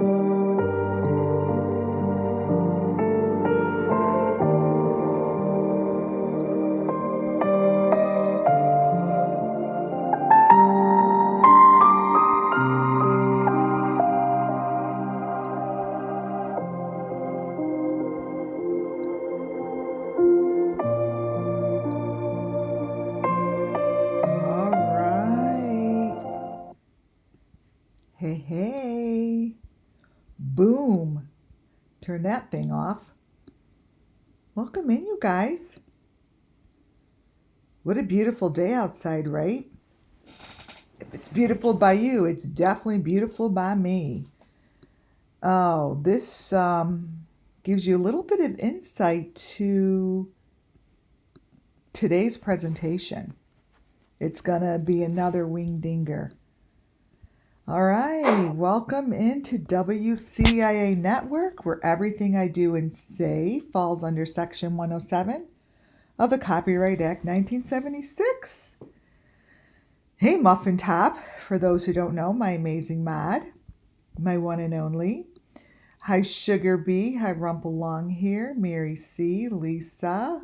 Hey, boom. Turn that thing off. Welcome in, you guys. What a beautiful day outside, right? If it's beautiful by you, it's definitely beautiful by me. Oh, this gives you a little bit of insight to today's presentation. It's going to be another wing-dinger. All right, welcome into WCIA Network, where everything I do and say falls under Section 107 of the Copyright Act 1976. Hey, Muffin Top, for those who don't know, my amazing mod, my one and only. Hi, Sugar Bee. Hi, Rumple Long here. Mary C. Lisa.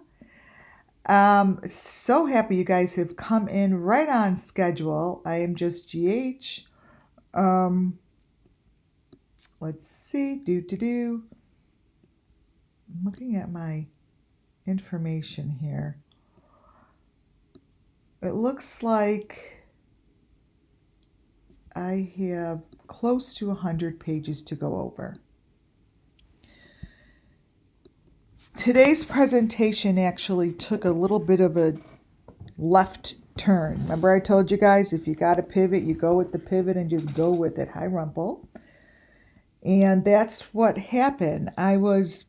So happy you guys have come in right on schedule. I am just GH. Let's see. I'm looking at my information here. It looks like I have close to 100 pages to go over. Today's presentation actually took a little bit of a left turn. Remember I told you guys, if you got a pivot, you go with the pivot and just go with it. Hi, Rumple. And that's what happened. I was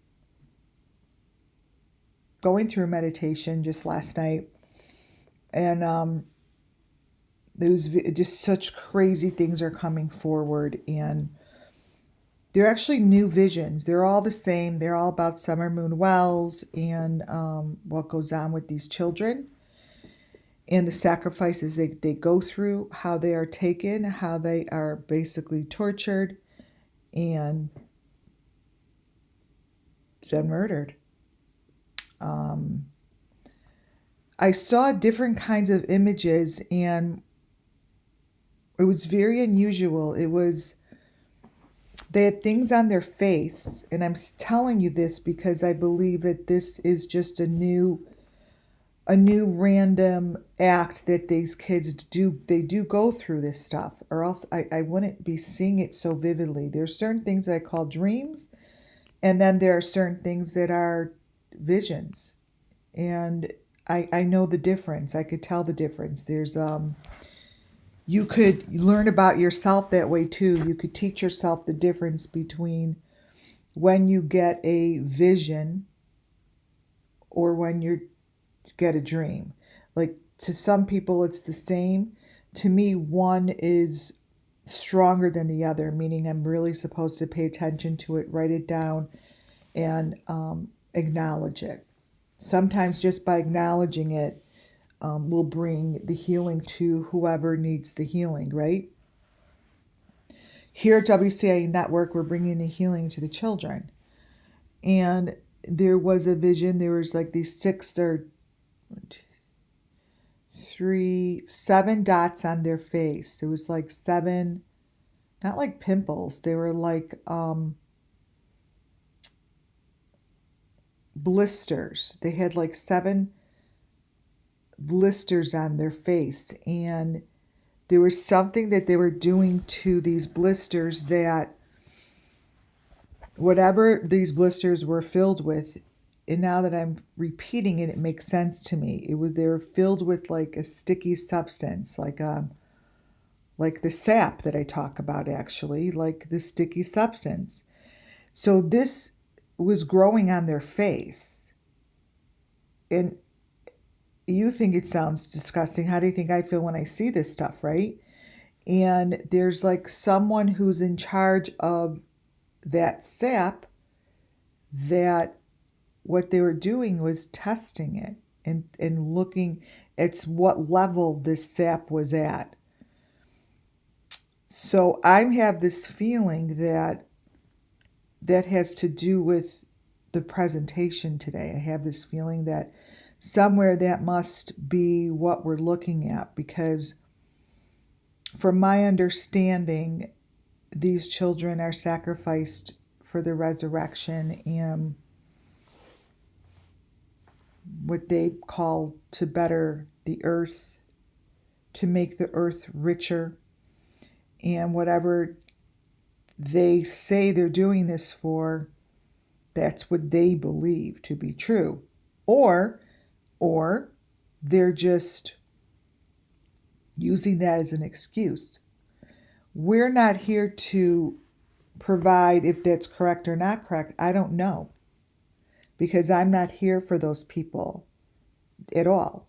going through meditation just last night, and there was just such crazy things are coming forward, and they're actually new visions. They're all the same. They're all about Summer Moon Wells and what goes on with these children and the sacrifices they go through, how they are taken, how they are basically tortured and then murdered. I saw different kinds of images, and it was very unusual. They had things on their face, and I'm telling you this because I believe that this is just a new random act that these kids do. They do go through this stuff, or else I wouldn't be seeing it so vividly. There's certain things that I call dreams, and then there are certain things that are visions. And I know the difference. I could tell the difference. There's you could learn about yourself that way too. You could teach yourself the difference between when you get a vision or when you get a dream. Like, to some people it's the same. To me, one is stronger than the other, meaning I'm really supposed to pay attention to it, write it down, and acknowledge it. Sometimes just by acknowledging it will bring the healing to whoever needs the healing, right? Here at WCA Network, we're bringing the healing to the children. And there was a vision. There was like these 7 dots on their face. It was like 7, not like pimples. They were like blisters. They had like 7 blisters on their face, and there was something that they were doing to these blisters, that whatever these blisters were filled with, and now that I'm repeating it, it makes sense to me. They were filled with like a sticky substance, like the sap that I talk about, actually, like the sticky substance. So this was growing on their face. And you think it sounds disgusting. How do you think I feel when I see this stuff, right? And there's like someone who's in charge of that sap, that what they were doing was testing it and looking at what level this sap was at. So I have this feeling that that has to do with the presentation today. I have this feeling that somewhere that must be what we're looking at, because from my understanding, these children are sacrificed for the resurrection and what they call to better the earth, to make the earth richer, and whatever they say they're doing this for, that's what they believe to be true. Or they're just using that as an excuse. We're not here to provide if that's correct or not correct. I don't know, because I'm not here for those people at all.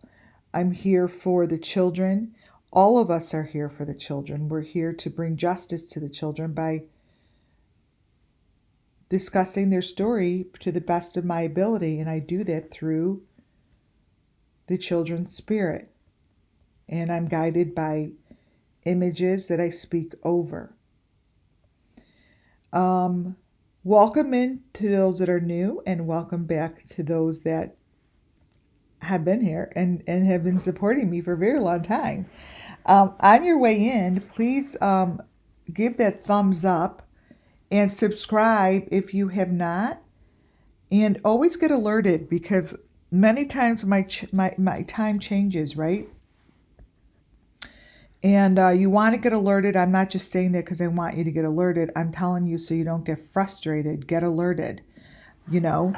I'm here for the children. All of us are here for the children. We're here to bring justice to the children by discussing their story to the best of my ability, and I do that through the children's spirit. And I'm guided by images that I speak over. Welcome in to those that are new, and welcome back to those that have been here and have been supporting me for a very long time. On your way in, please give that thumbs up and subscribe if you have not, and always get alerted, because many times my time changes, right? And you want to get alerted. I'm not just saying that because I want you to get alerted. I'm telling you so you don't get frustrated. Get alerted. You know,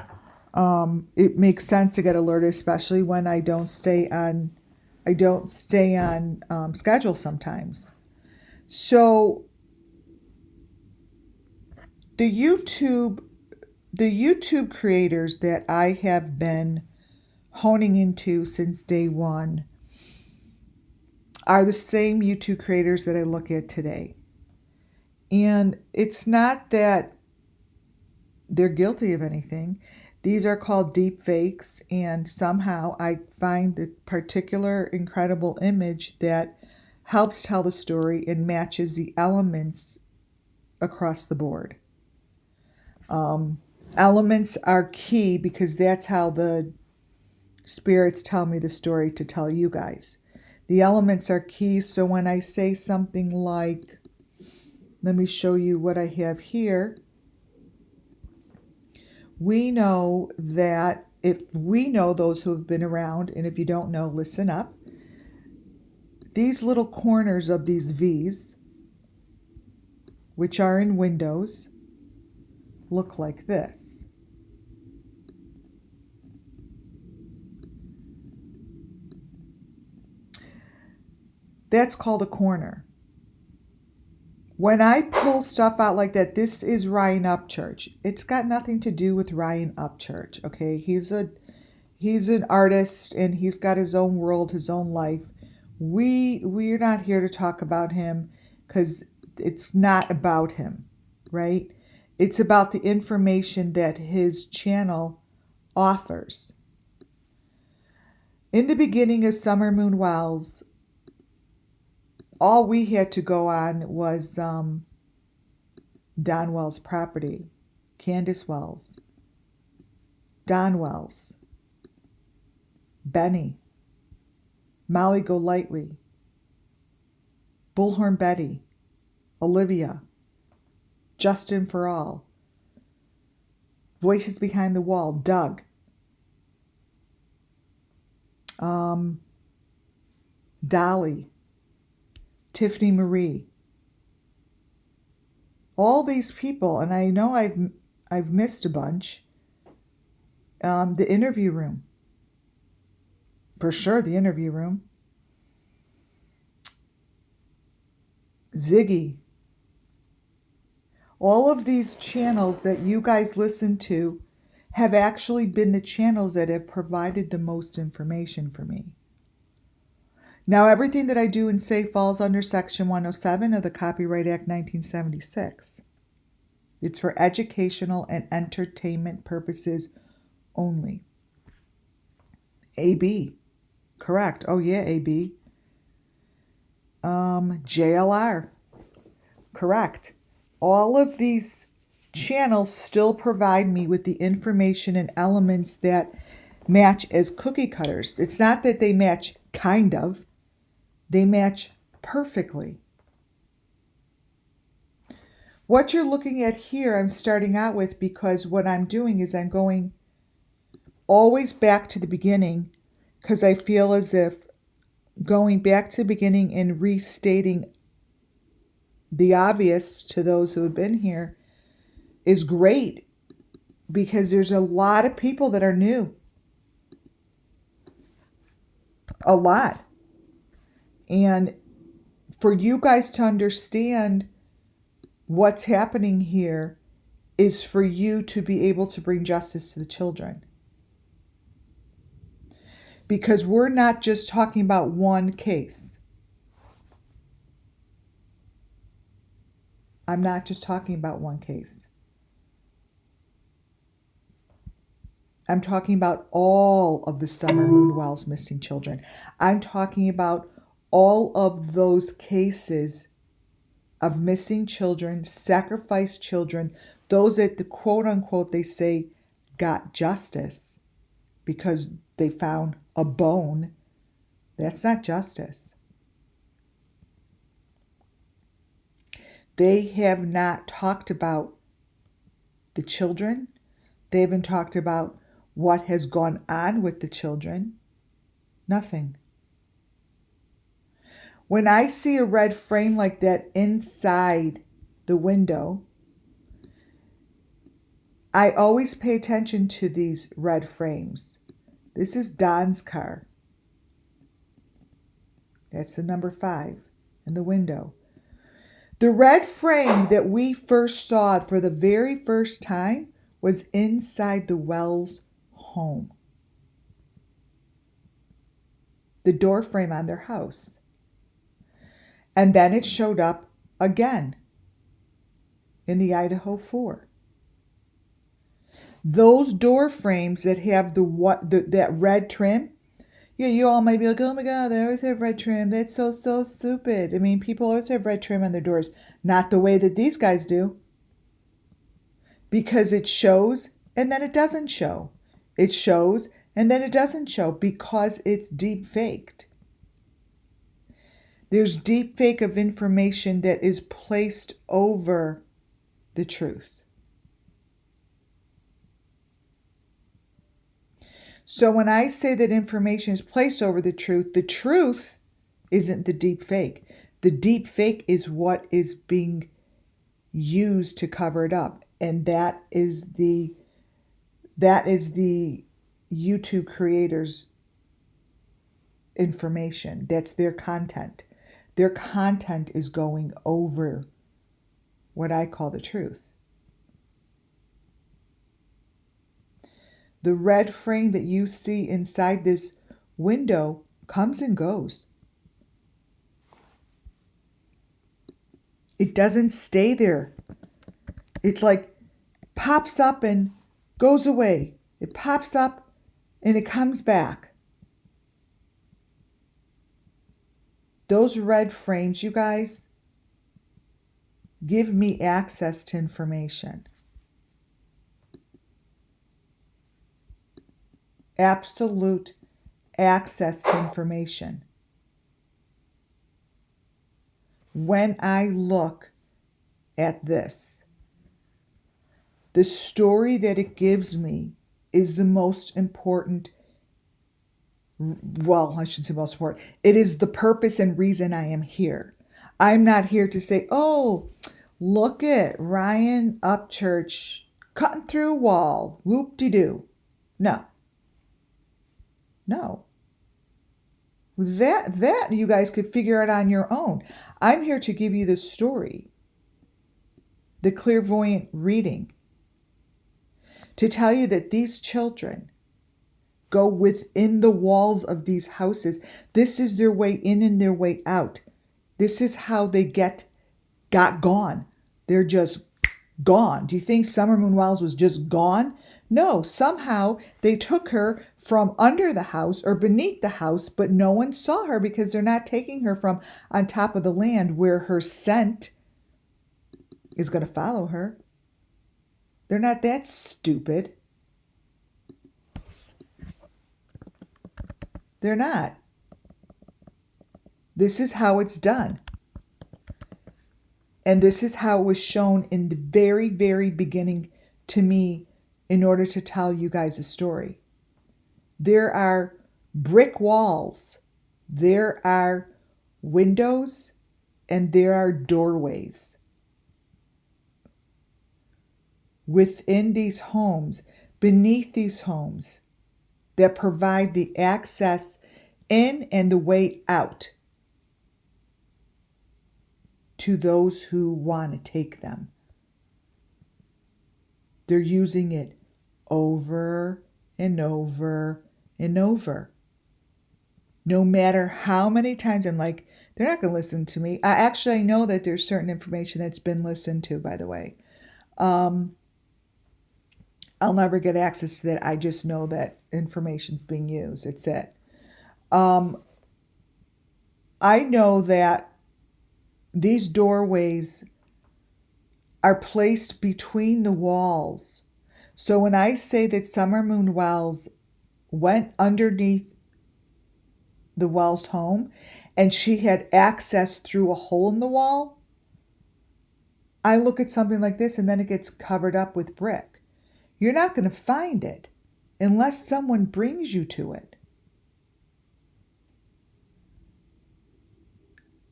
it makes sense to get alerted, especially when I don't stay on schedule sometimes. So the YouTube creators that I have been honing into since day one are the same YouTube creators that I look at today. And it's not that they're guilty of anything. These are called deep fakes, and somehow I find the particular incredible image that helps tell the story and matches the elements across the board. Elements are key because that's how the spirits tell me the story to tell you guys. The elements are key, so when I say something like, let me show you what I have here. We know that if we know those who have been around, and if you don't know, listen up. These little corners of these V's, which are in windows, look like this. That's called a corner. When I pull stuff out like that, this is Ryan Upchurch. It's got nothing to do with Ryan Upchurch, okay? He's an artist, and he's got his own world, his own life. We're not here to talk about him because it's not about him, right? It's about the information that his channel offers. In the beginning of Summer Moon Wells, all we had to go on was Don Wells' property, Candace Wells, Don Wells, Benny, Molly Golightly, Bullhorn Betty, Olivia, Justin for All, Voices Behind the Wall, Doug, Dolly, Tiffany Marie, all these people, and I know I've missed a bunch. The interview room, for sure. The interview room, Ziggy. All of these channels that you guys listen to have actually been the channels that have provided the most information for me. Now, everything that I do and say falls under Section 107 of the Copyright Act 1976. It's for educational and entertainment purposes only. AB. Correct. Oh, yeah, AB. JLR. Correct. All of these channels still provide me with the information and elements that match as cookie cutters. It's not that they match kind of, they match perfectly. What you're looking at here, I'm starting out with because what I'm doing is I'm going always back to the beginning because I feel as if going back to the beginning and restating the obvious to those who have been here is great because there's a lot of people that are new. A lot. And for you guys to understand what's happening here is for you to be able to bring justice to the children. Because we're not just talking about one case. I'm not just talking about one case. I'm talking about all of the Summer Moon Wells missing children. I'm talking about all of those cases of missing children, sacrificed children, those that the quote unquote they say got justice because they found a bone. That's not justice. They have not talked about the children. They haven't talked about what has gone on with the children. Nothing. When I see a red frame like that inside the window, I always pay attention to these red frames. This is Don's car. That's the number 5 in the window. The red frame that we first saw for the very first time was inside the Wells home. The door frame on their house. And then it showed up again in the Idaho 4. Those door frames that have that red trim, yeah, you all might be like, oh my God, they always have red trim. That's so stupid. I mean, people always have red trim on their doors. Not the way that these guys do. Because it shows and then it doesn't show. It shows and then it doesn't show because it's deep faked. There's deep fake of information that is placed over the truth. So when I say that information is placed over the truth isn't the deep fake. The deep fake is what is being used to cover it up. And that is the YouTube creators' information. That's their content. Their content is going over what I call the truth. The red frame that you see inside this window comes and goes. It doesn't stay there. It's like pops up and goes away. It pops up and it comes back. Those red frames, you guys, give me access to information. Absolute access to information. When I look at this, the story that it gives me is the most important. Well, I shouldn't say most important. It is the purpose and reason I am here. I'm not here to say, oh, look at Ryan Upchurch cutting through a wall. Whoop-de-doo. No. No. That you guys could figure out on your own. I'm here to give you the story. The clairvoyant reading. To tell you that these children go within the walls of these houses. This is their way in and their way out. This is how they got gone. They're just gone. Do you think Summer Moon Wells was just gone? No, somehow they took her from under the house or beneath the house, but no one saw her because they're not taking her from on top of the land where her scent is going to follow her. They're not that stupid. They're not. This is how it's done. And this is how it was shown in the very, very beginning to me in order to tell you guys a story. There are brick walls, there are windows, and there are doorways within these homes, beneath these homes, that provide the access in and the way out to those who want to take them. They're using it over and over and over. No matter how many times I'm like, they're not going to listen to me. I know that there's certain information that's been listened to, by the way. I'll never get access to that. I just know that information's being used. It's it. I know that these doorways are placed between the walls. So when I say that Summer Moon Wells went underneath the Wells home and she had access through a hole in the wall, I look at something like this and then it gets covered up with brick. You're not going to find it unless someone brings you to it.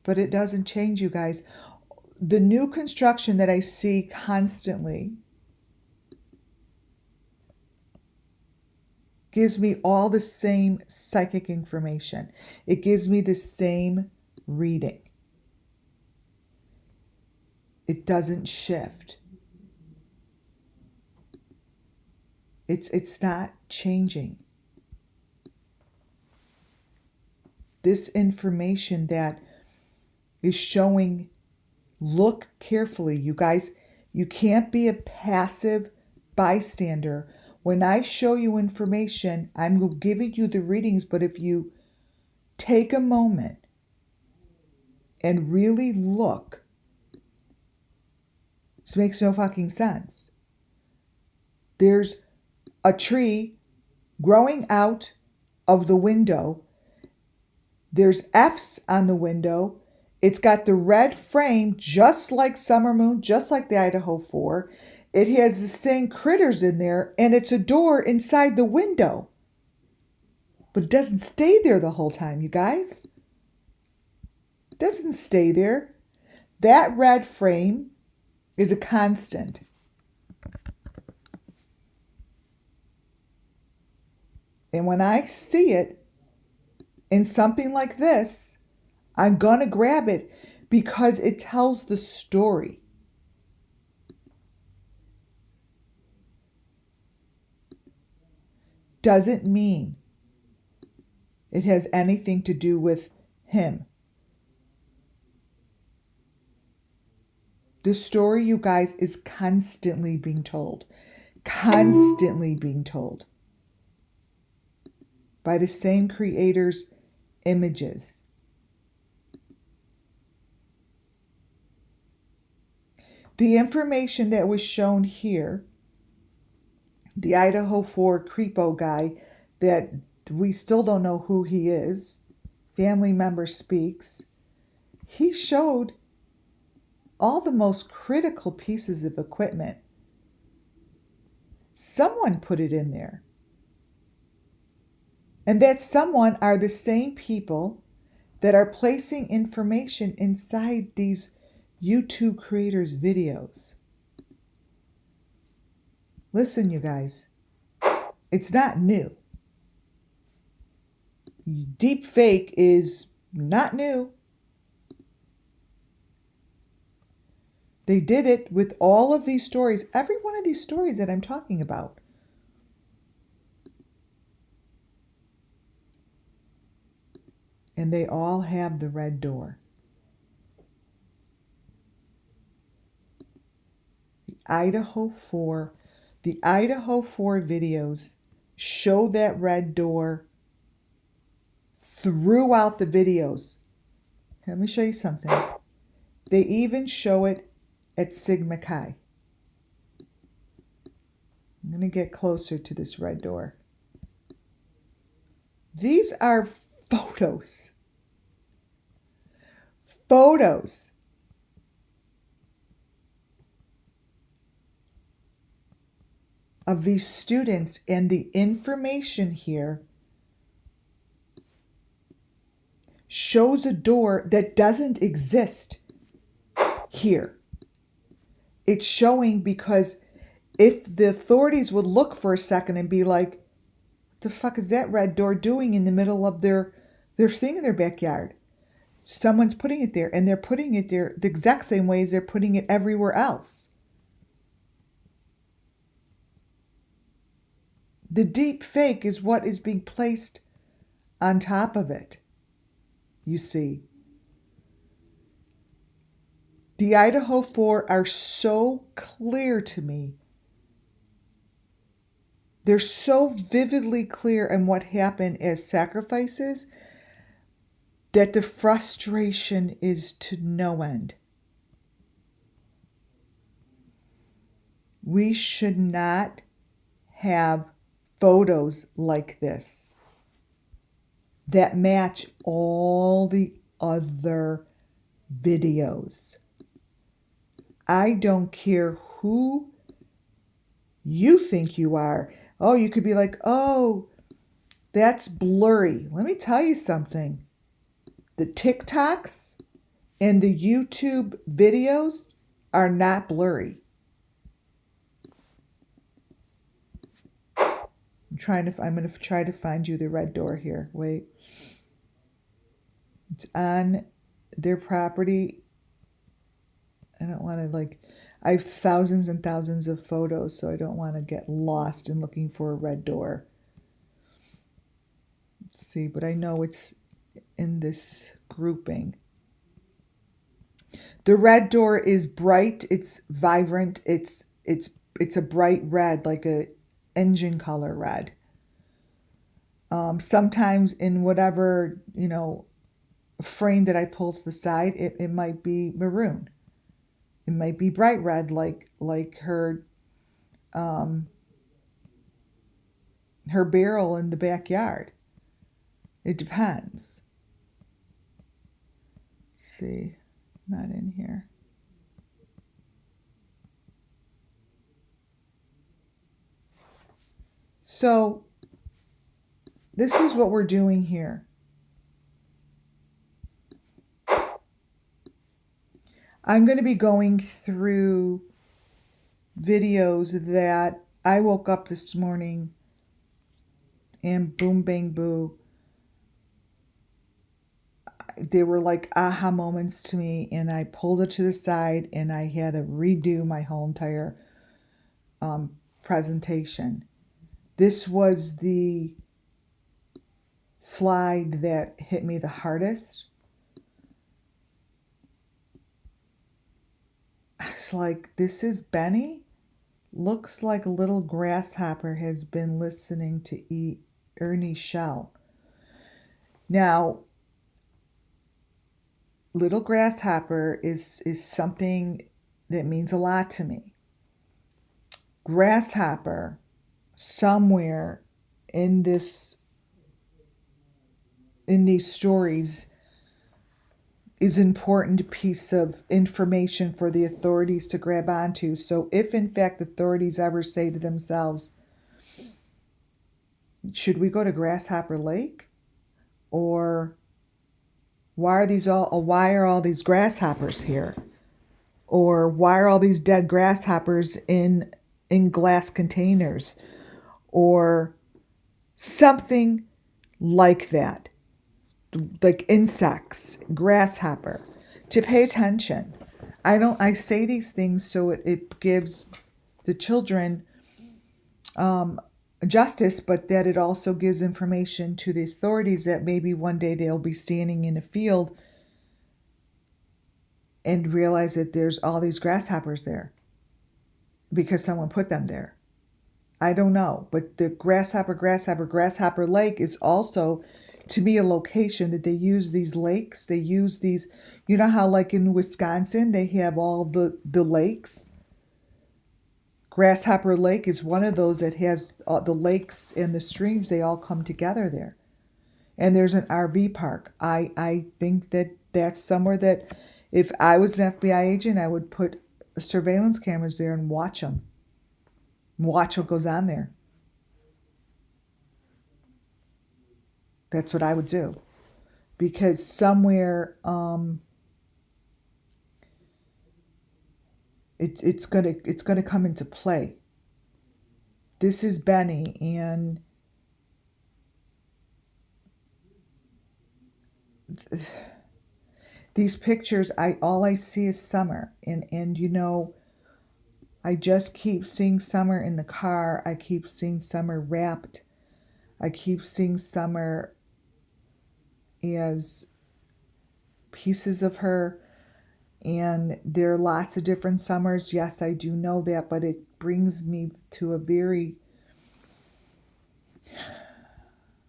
But it doesn't change, you guys. The new construction that I see constantly gives me all the same psychic information. It gives me the same reading. It doesn't shift. It's not changing. This information that is showing, look carefully, you guys. You can't be a passive bystander. When I show you information, I'm giving you the readings, but if you take a moment and really look, this makes no fucking sense. There's a tree growing out of the window. There's F's on the window. It's got the red frame, just like Summer Moon, just like the Idaho 4. It has the same critters in there, and it's a door inside the window. But it doesn't stay there the whole time, you guys. It doesn't stay there. That red frame is a constant. And when I see it in something like this, I'm going to grab it because it tells the story. Doesn't mean it has anything to do with him. The story, you guys, is constantly being told. Constantly being told. By the same creator's images. The information that was shown here, the Idaho 4 creepo guy that we still don't know who he is, family member speaks, he showed all the most critical pieces of equipment. Someone put it in there. And that someone are the same people that are placing information inside these YouTube creators' videos. Listen, you guys, it's not new. Deep fake is not new. They did it with all of these stories, every one of these stories that I'm talking about. And they all have the red door. The Idaho 4 videos show that red door throughout the videos. Let me show you something. They even show it at Sigma Chi. I'm going to get closer to this red door. These are photos. Photos. Of these students, and the information here shows a door that doesn't exist here. It's showing because if the authorities would look for a second and be like, what the fuck is that red door doing in the middle of their thing in their backyard? Someone's putting it there, and they're putting it there the exact same way as they're putting it everywhere else. The deep fake is what is being placed on top of it, you see. The Idaho 4 are so clear to me. They're so vividly clear in what happened as sacrifices that the frustration is to no end. We should not have photos like this that match all the other videos. I don't care who you think you are. Oh, you could be like, oh, that's blurry. Let me tell you something. The TikToks and the YouTube videos are not blurry. I'm going to try to find you the red door here. Wait. It's on their property. I don't want to I have thousands and thousands of photos, so I don't want to get lost in looking for a red door. Let's see, but I know it's in this grouping. The red door is bright, it's vibrant, it's a bright red, like a engine color red. Sometimes in whatever, frame that I pull to the side, it might be maroon. It might be bright red, like her barrel in the backyard. It depends. Let's see, not in here. So this is what we're doing here. I'm going to be going through videos that I woke up this morning and boom, bang, boo. They were like aha moments to me, and I pulled it to the side and I had to redo my whole entire presentation. This was the slide that hit me the hardest. It's like, this is Benny? Looks like a little grasshopper has been listening to eat Ernie's shell. Now, little grasshopper is something that means a lot to me. Grasshopper, somewhere in these stories, is an important piece of information for the authorities to grab onto. So if in fact authorities ever say to themselves, should we go to Grasshopper Lake? Or why are all these grasshoppers here? Or why are all these dead grasshoppers in glass containers? Or something like that. Like insects, grasshopper, to pay attention. I say these things so it gives the children justice, but that it also gives information to the authorities that maybe one day they'll be standing in a field and realize that there's all these grasshoppers there because someone put them there. I don't know, but the Grasshopper Lake is also, to me, a location that they use these lakes. They use these, you know how like in Wisconsin they have all the lakes. Grasshopper Lake is one of those that has the lakes and the streams, they all come together there. And there's an RV park. I think that that's somewhere that if I was an FBI agent, I would put surveillance cameras there and watch them. Watch what goes on there. That's what I would do. Because somewhere it's gonna come into play. This is Benny, and these pictures, all I see is Summer, and you know, I just keep seeing Summer in the car. I keep seeing Summer wrapped. I keep seeing Summer as pieces of her, and there are lots of different Summers. Yes, I do know that, but it brings me to a very,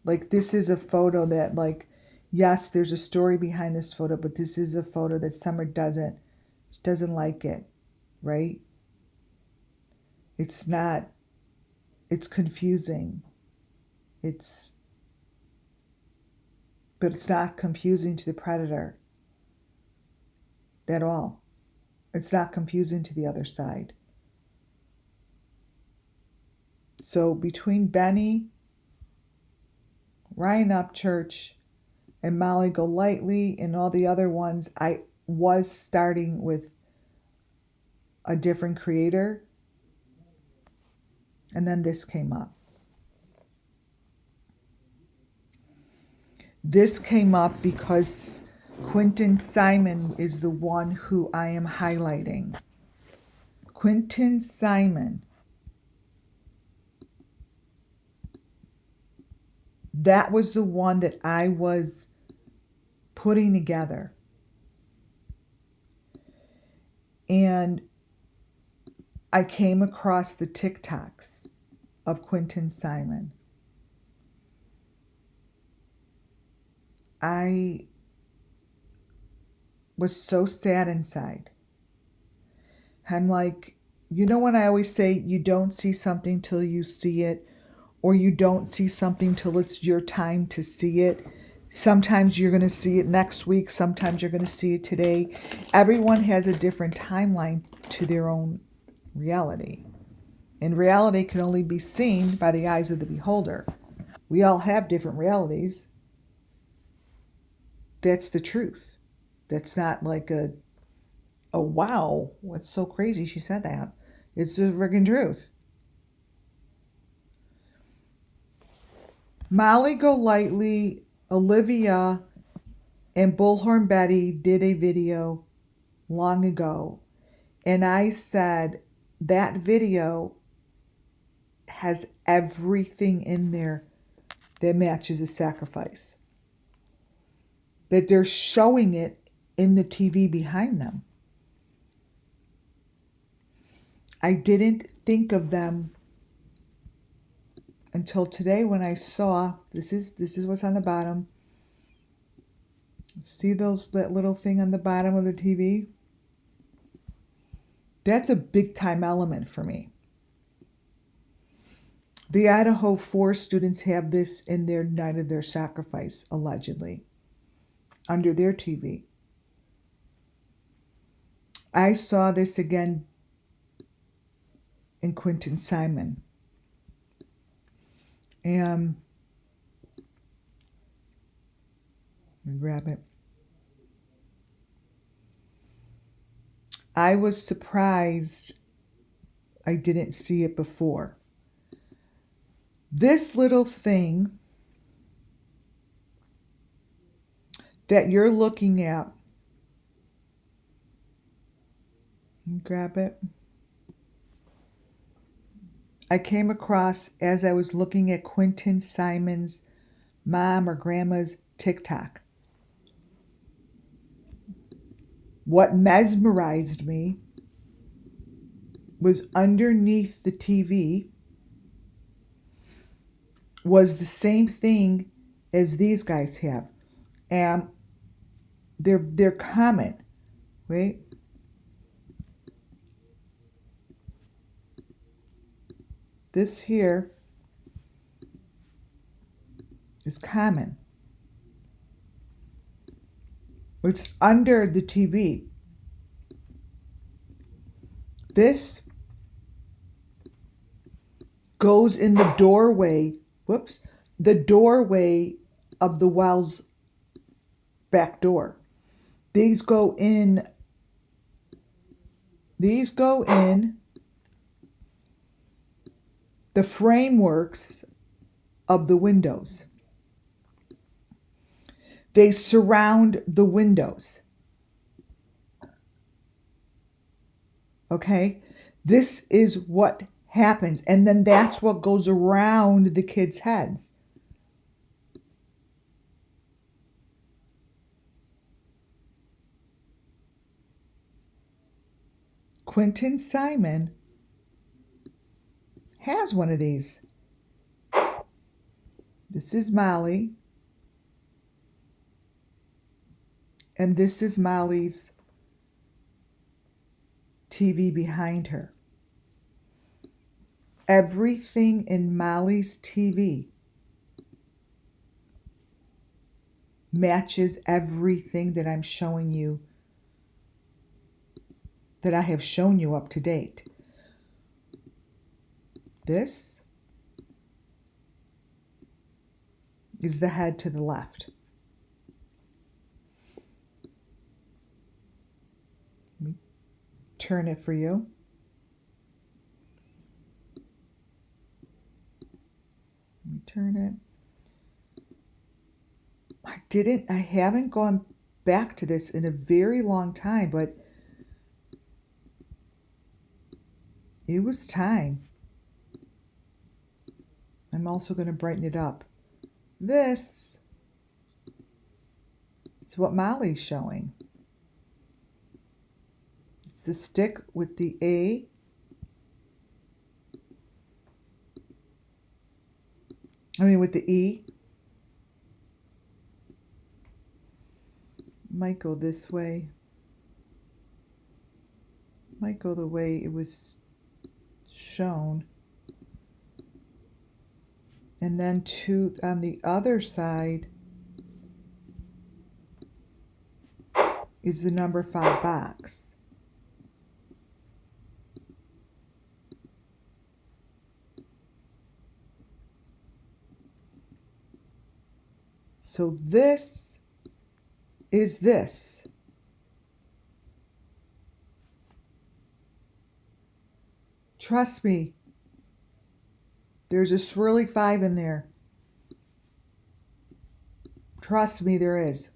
like, this is a photo that, like, yes, there's a story behind this photo, but this is a photo that Summer doesn't like it, right? It's not, it's confusing. But it's not confusing to the predator at all. It's not confusing to the other side. So between Benny, Ryan Upchurch, and Molly Golightly and all the other ones, I was starting with a different creator. And then this came up. This came up because Quentin Simon is the one who I am highlighting. Quentin Simon. That was the one that I was putting together. And I came across the TikToks of Quentin Simon. I was so sad inside. I'm like, you know when I always say you don't see something till you see it, or you don't see something till it's your time to see it. Sometimes you're going to see it next week. Sometimes you're going to see it today. Everyone has a different timeline to their own reality. And reality can only be seen by the eyes of the beholder. We all have different realities. That's the truth. That's not like oh wow, what's so crazy she said that. It's the friggin' truth. Molly Golightly, Olivia, and Bullhorn Betty did a video long ago. And I said that video has everything in there that matches a sacrifice. That they're showing it in the TV behind them. I didn't think of them until today when I saw, this is what's on the bottom. See that little thing on the bottom of the TV? That's a big time element for me. The Idaho 4 students have this in their night of their sacrifice, allegedly, under their TV. I saw this again in Quentin Simon. And let me grab it. I was surprised I didn't see it before. This little thing that you're looking at, grab it. I came across as I was looking at Quentin Simon's mom or grandma's TikTok. What mesmerized me was underneath the TV was the same thing as these guys have. And they're common, right? This here is common. It's under the TV. This goes in the doorway, the doorway of the well's back door. These go in the frameworks of the windows. They surround the windows. Okay? This is what happens. And then that's what goes around the kids' heads. Quentin Simon has one of these. This is Molly. And this is Molly's TV behind her. Everything in Molly's TV matches everything that I'm showing you, that I have shown you up to date. This is the head to the left. Let me turn it for you. Let me turn it. I haven't gone back to this in a very long time, but it was time. I'm also going to brighten it up. This is what Molly's showing. It's the stick with the with the E. Might go this way. Might go the way it was shown. And then on the other side is the number 5 box. So this is this. Trust me, there's a swirly 5 in there. Trust me, there is.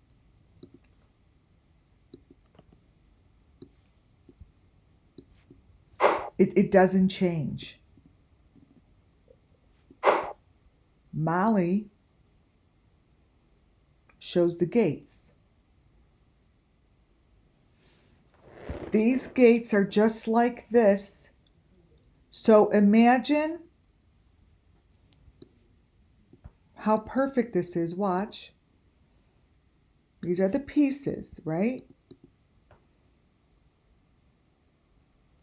It doesn't change. Molly shows the gates. These gates are just like this. So imagine how perfect this is. Watch. These are the pieces, right?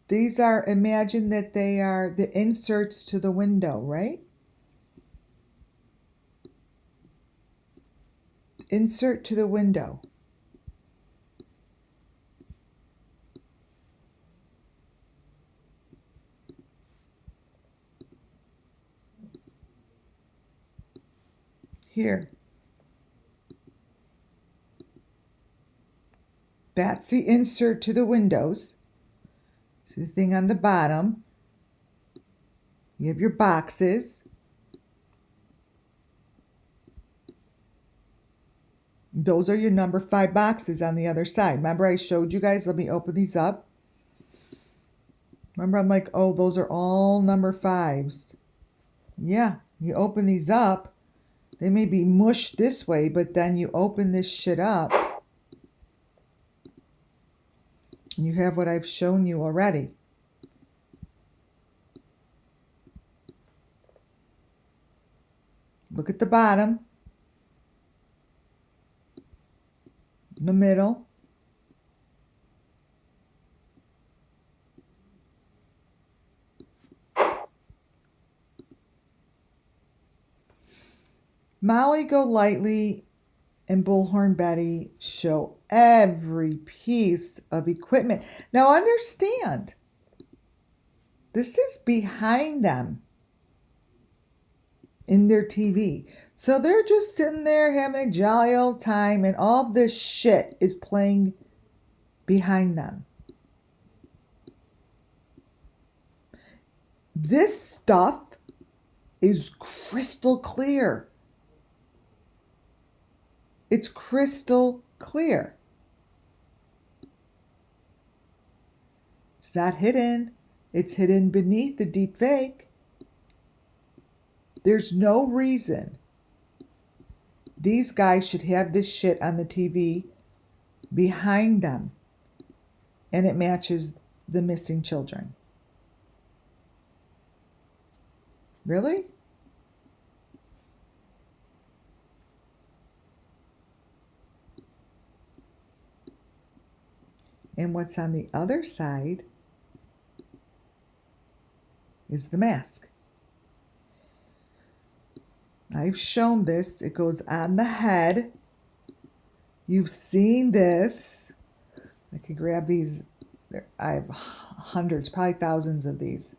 These are, imagine that they are the inserts to the window, right? Insert to the window. Here. That's the insert to the windows. So the thing on the bottom. You have your boxes. Those are your number 5 boxes on the other side. Remember I showed you guys? Let me open these up. Remember I'm like, oh, those are all number 5s. Yeah, you open these up. They may be mushed this way, but then you open this shit up. And you have what I've shown you already. Look at the bottom. The middle. Molly Golightly and Bullhorn Betty show every piece of equipment. Now understand, this is behind them in their TV. So they're just sitting there having a jolly old time, and all this shit is playing behind them. This stuff is crystal clear. It's crystal clear. It's not hidden. It's hidden beneath the deep fake. There's no reason these guys should have this shit on the TV behind them, and it matches the missing children. Really? And what's on the other side is the mask. I've shown this. It goes on the head. You've seen this. I could grab these. I have hundreds, probably thousands of these.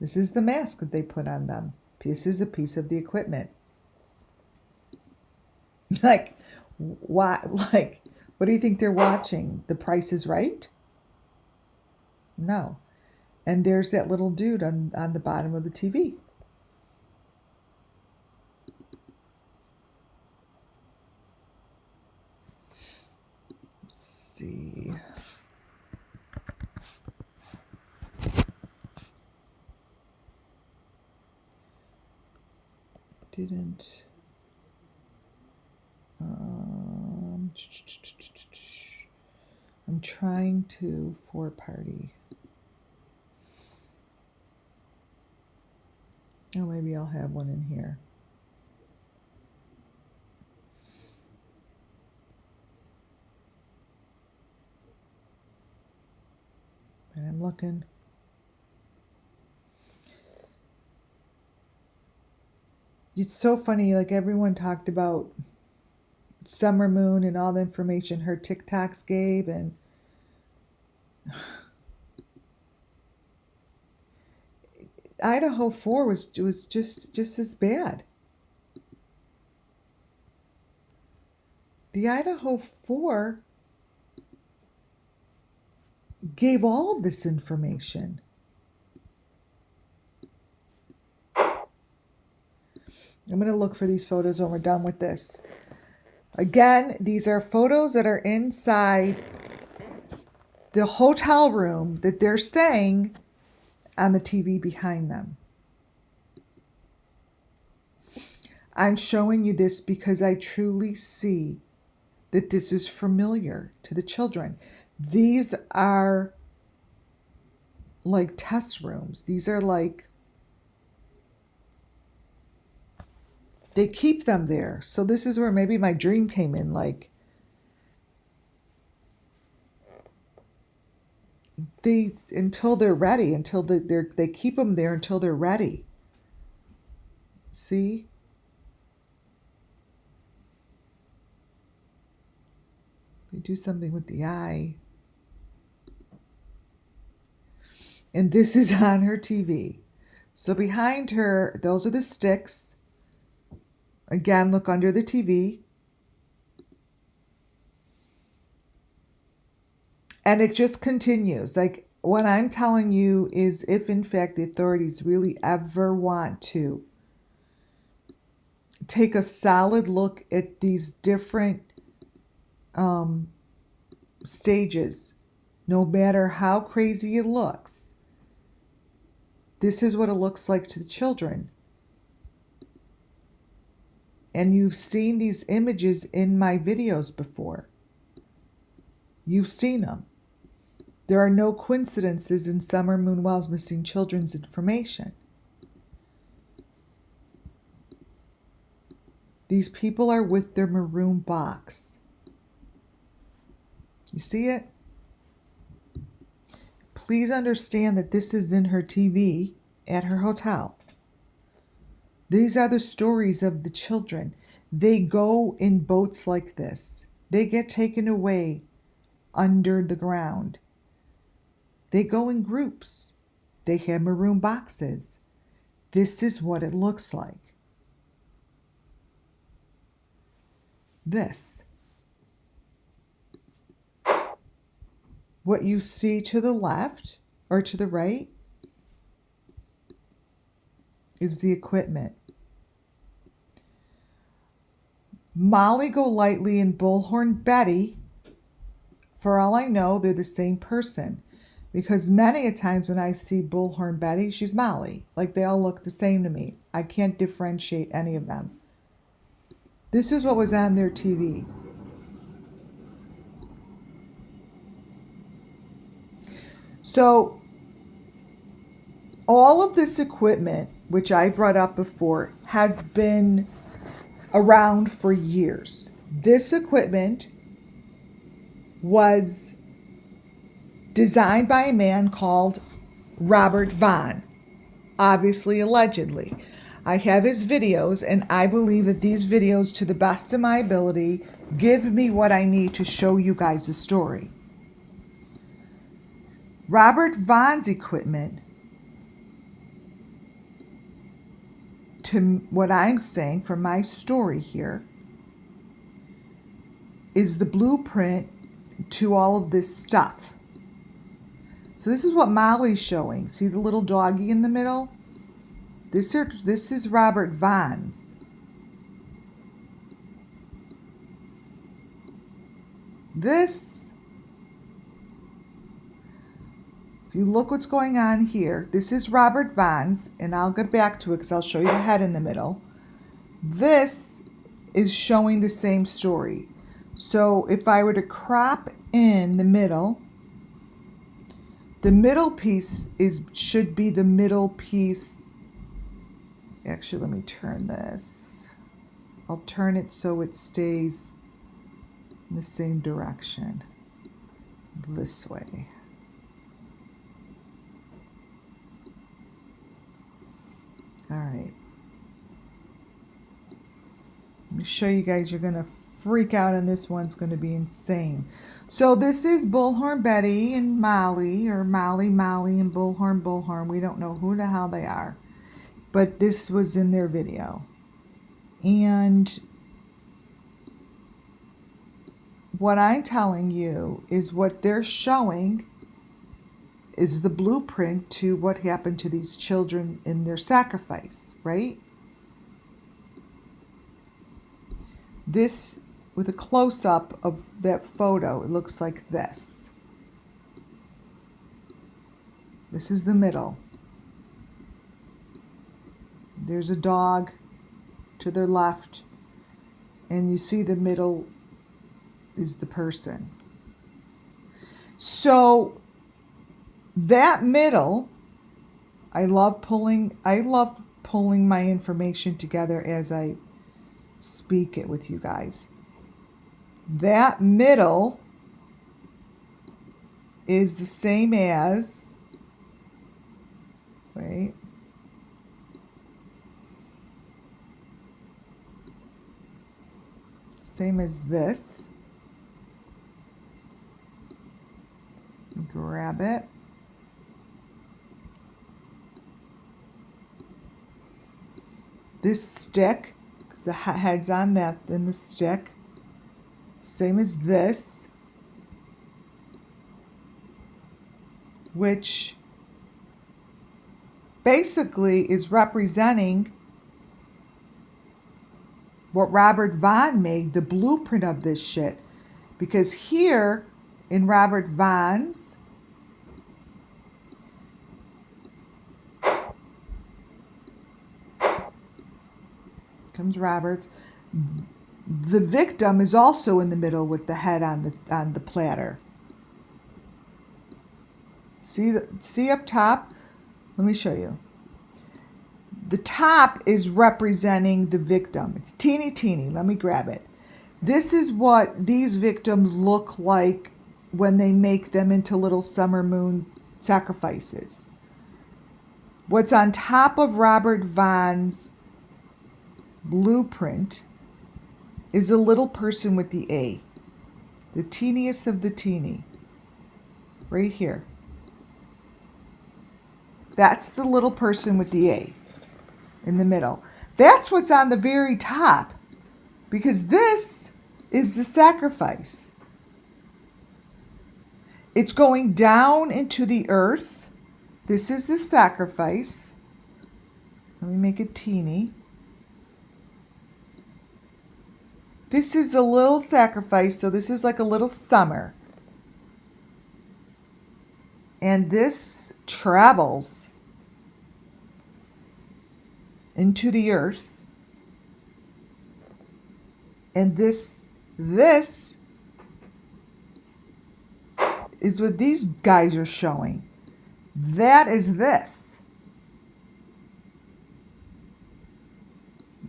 This is the mask that they put on them. This is a piece of the equipment. Like, why? Like, what do you think they're watching? The Price is Right? No. And there's that little dude on the bottom of the TV. Let's see. Didn't. I'm trying to for party. Oh, maybe I'll have one in here. And I'm looking. It's so funny, like everyone talked about Summer Moon and all the information her TikToks gave, and Idaho 4 was just as bad. The Idaho 4 gave all of this information. I'm going to look for these photos when we're done with this. Again, these are photos that are inside the hotel room that they're staying on the TV behind them. I'm showing you this because I truly see that this is familiar to the children. These are like test rooms. These are like, they keep them there. So this is where maybe my dream came in, like until they're ready, until they keep them there until they're ready. See? They do something with the eye. And this is on her TV. So behind her, those are the sticks. Again, look under the TV. And it just continues. Like, what I'm telling you is, if in fact the authorities really ever want to take a solid look at these different stages, no matter how crazy it looks, this is what it looks like to the children. And you've seen these images in my videos before. You've seen them. There are no coincidences in Summer Moonwell's missing children's information. These people are with their maroon box. You see it? Please understand that this is in her TV at her hotel. These are the stories of the children. They go in boats like this. They get taken away under the ground. They go in groups. They have maroon boxes. This is what it looks like. This. What you see to the left or to the right is the equipment. Molly Golightly and Bullhorn Betty, for all I know, they're the same person. Because many a times when I see Bullhorn Betty, she's Molly. Like they all look the same to me. I can't differentiate any of them. This is what was on their TV. So all of this equipment, which I brought up before, has been around for years. This equipment was designed by a man called Robert Vaughn, obviously, allegedly. I have his videos, and I believe that these videos, to the best of my ability, give me what I need to show you guys the story. Robert Vaughn's equipment, to what I'm saying from my story here, is the blueprint to all of this stuff. So this is what Molly's showing. See the little doggy in the middle? This is Robert Vaughn's. This, if you look what's going on here, this is Robert Vaughn's, and I'll get back to it because I'll show you the head in the middle. This is showing the same story. So if I were to crop in the middle piece should be the middle piece. Actually, let me turn this. I'll turn it so it stays in the same direction. This way. All right. Let me show you guys. You're going to freak out, and this one's going to be insane. So this is Bullhorn Betty and Molly, or Molly and Bullhorn. We don't know who the hell they are, but this was in their video. And what I'm telling you is what they're showing is the blueprint to what happened to these children in their sacrifice, right? This, with a close-up of that photo, it looks like this. This is the middle. There's a dog to their left, and you see the middle is the person. So that middle, I love pulling my information together as I speak it with you guys. That middle is the same as, wait, same as this. Grab it. This stick, because the head's on that, then the stick, same as this, which basically is representing what Robert Vaughn made, the blueprint of this shit. Because here in Robert Vaughn's, comes Robert's, the victim is also in the middle with the head on the platter. See up top? Let me show you. The top is representing the victim. It's teeny. Let me grab it. This is what these victims look like when they make them into little summer moon sacrifices. What's on top of Robert Vaughn's blueprint is a little person with the A. The teeniest of the teeny. Right here. That's the little person with the A in the middle. That's what's on the very top, because this is the sacrifice. It's going down into the earth. This is the sacrifice. Let me make it teeny. This is a little sacrifice, so this is like a little summer. And this travels into the earth. And this is what these guys are showing. That is this.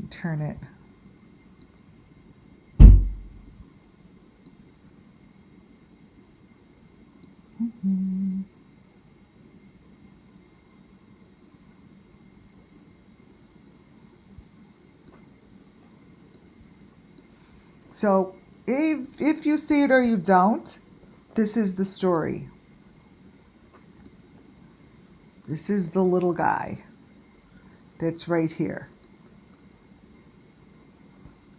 Turn it. So if you see it or you don't, this is the story. This is the little guy that's right here.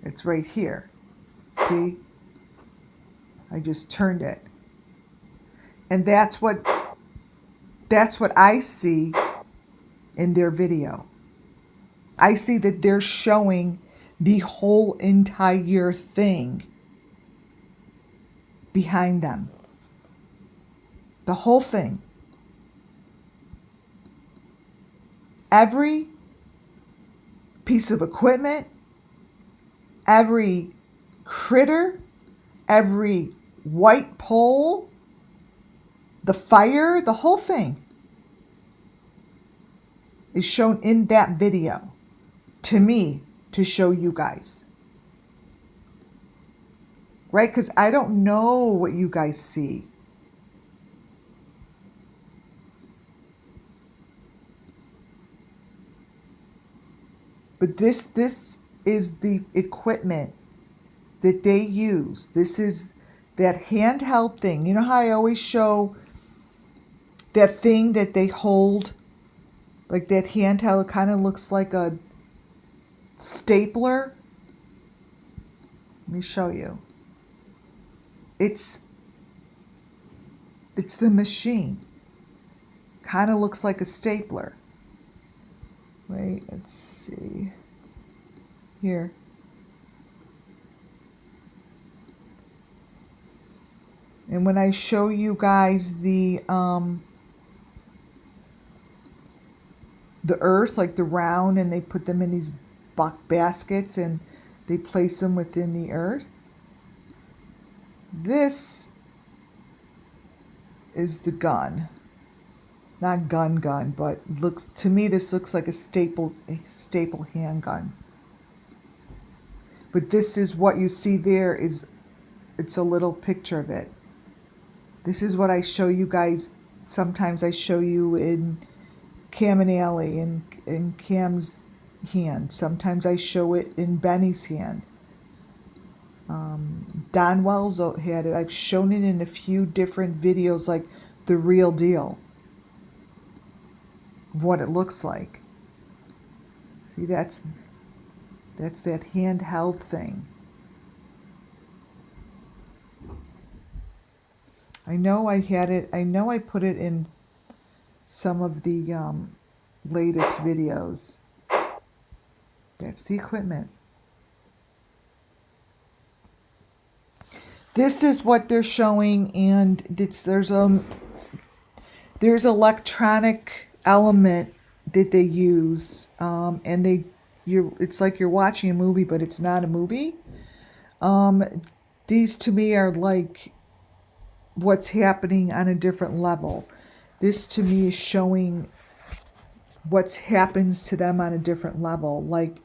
It's right here. See? I just turned it. And that's what I see in their video. I see that they're showing the whole entire thing behind them. The whole thing. Every piece of equipment, every critter, every white pole, the fire, the whole thing is shown in that video to me to show you guys. Right? Because I don't know what you guys see. But this is the equipment that they use. This is that handheld thing. You know how I always show that thing that they hold? Like that handheld, it kind of looks like a stapler. Let me show you. It's the machine. Kind of looks like a stapler. Wait, let's see. Here. And when I show you guys the earth, like the round, and they put them in these baskets and they place them within the earth. This is the gun. Not gun, but looks to me this looks like a staple handgun. But this is what you see there it's a little picture of it. This is what I show you guys. Sometimes I show you in Cam and Allie in Cam's hand. Sometimes I show it in Benny's hand. Don Wells had it. I've shown it in a few different videos, like the real deal. What it looks like. See, that's that handheld thing. I know I had it. I know I put it in some of the latest videos. That's the equipment. This is what they're showing, and there's electronic element that they use, and it's like you're watching a movie, but it's not a movie. These to me are like what's happening on a different level. This to me is showing what happens to them on a different level, like,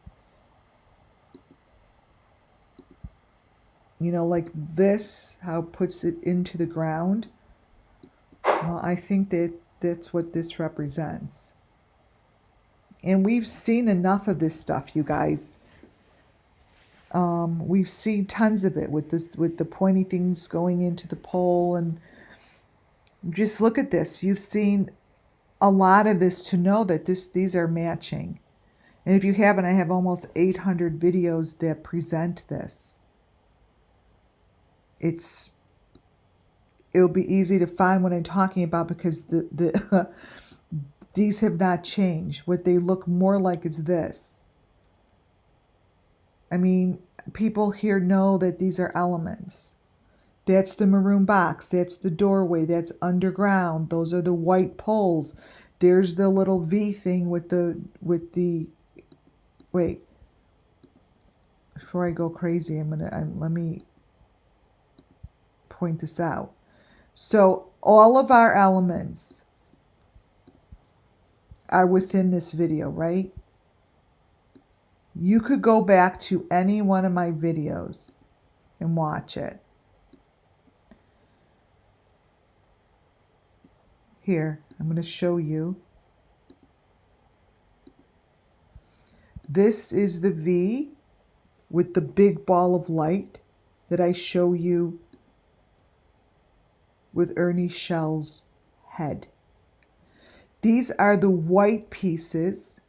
you know, like this, how it puts it into the ground. Well, I think that's what this represents. And we've seen enough of this stuff, you guys. We've seen tons of it with this, with the pointy things going into the pole. And just look at this. You've seen a lot of this to know that these are matching. And if you haven't, I have almost 800 videos that present this. It'll be easy to find what I'm talking about, because these have not changed. What they look more like is this. I mean, people here know that these are elements. That's the maroon box. That's the doorway. That's underground. Those are the white poles. There's the little V thing with the wait. Before I go crazy, let me point this out. So all of our elements are within this video, right? You could go back to any one of my videos and watch it. Here, I'm going to show you. This is the V with the big ball of light that I show you with Ernie Shell's head. These are the white pieces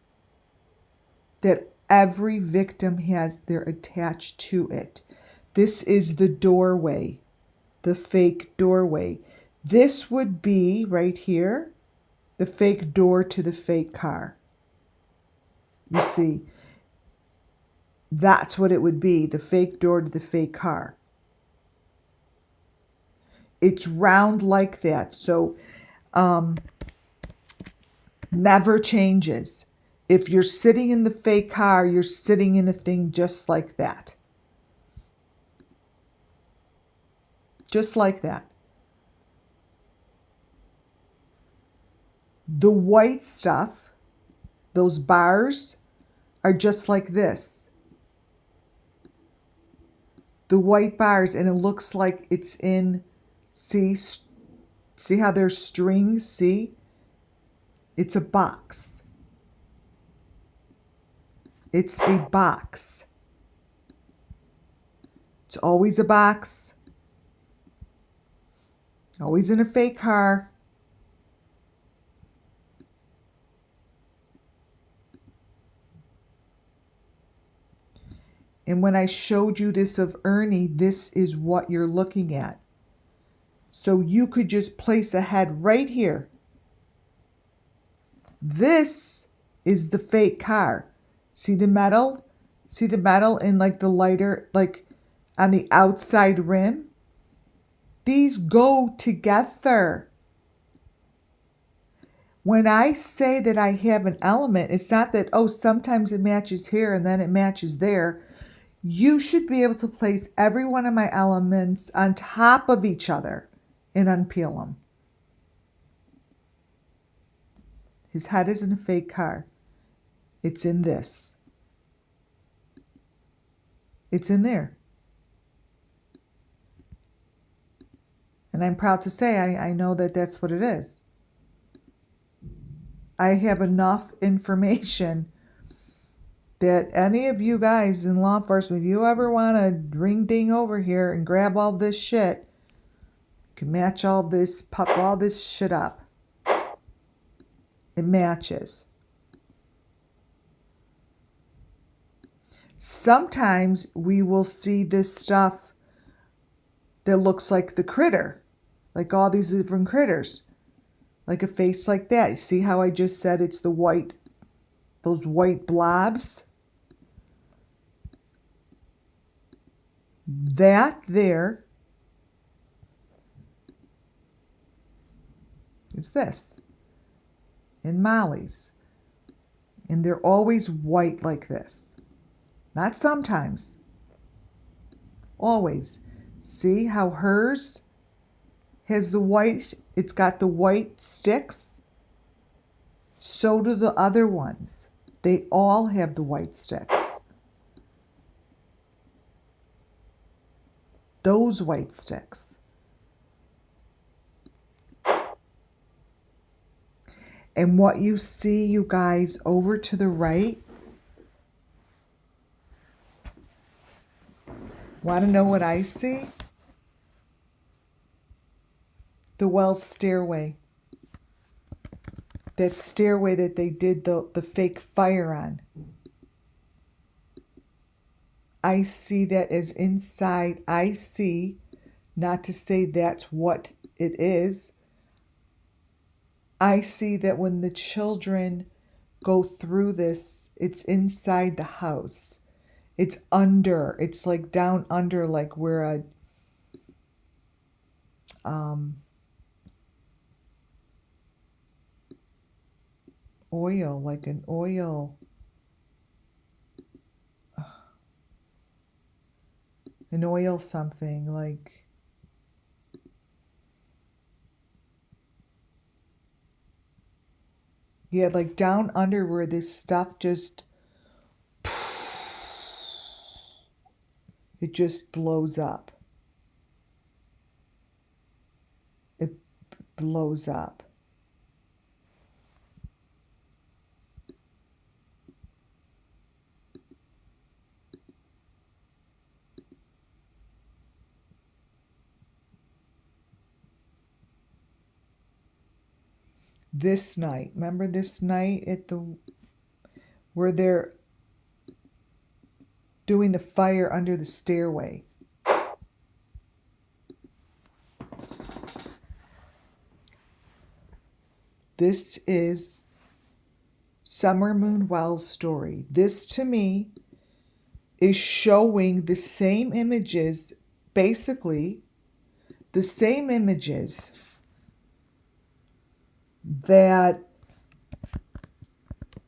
that every victim has. They're attached to it. This is the doorway, the fake doorway. This would be right here, the fake door to the fake car. You see, that's what it would be, the fake door to the fake car. It's round like that, so never changes. If you're sitting in the fake car, you're sitting in a thing just like that. Just like that. The white stuff, those bars, are just like this. The white bars, and it looks like it's in, see how there's strings, see? It's a box. It's a box. It's always a box. Always in a fake car. And when I showed you this of Ernie, this is what you're looking at. So you could just place a head right here. This is the fake car. See the metal? See the metal in like the lighter, like on the outside rim? These go together. When I say that I have an element, it's not that, oh, sometimes it matches here and then it matches there. You should be able to place every one of my elements on top of each other and unpeel them. His head is in a fake car. It's in this. It's in there. And I'm proud to say I know that that's what it is. I have enough information that any of you guys in law enforcement, if you ever want to ring ding over here and grab all this shit, you can match all this, pop all this shit up. It matches. Sometimes we will see this stuff that looks like the critter, like all these different critters, like a face like that. You see how I just said it's the white, those white blobs? That there is this in Molly's. And they're always white like this. Not sometimes. Always. See how hers has the white, it's got the white sticks? So do the other ones. They all have the white sticks. Those white sticks. And what you see, you guys, over to the right, Want to know what I see? The Wells stairway. That stairway that they did the fake fire on. I see that as inside. I see, not to say that's what it is, I see that when the children go through this, it's inside the house. It's under. It's like down under, like where a oil, like an oil, something like. Yeah, like down under where this stuff just, it just blows up. It blows up. This night, remember this night at the, where they're doing the fire under the stairway. This is Summer Moon Wells' story. This to me is showing the same images, basically the same images that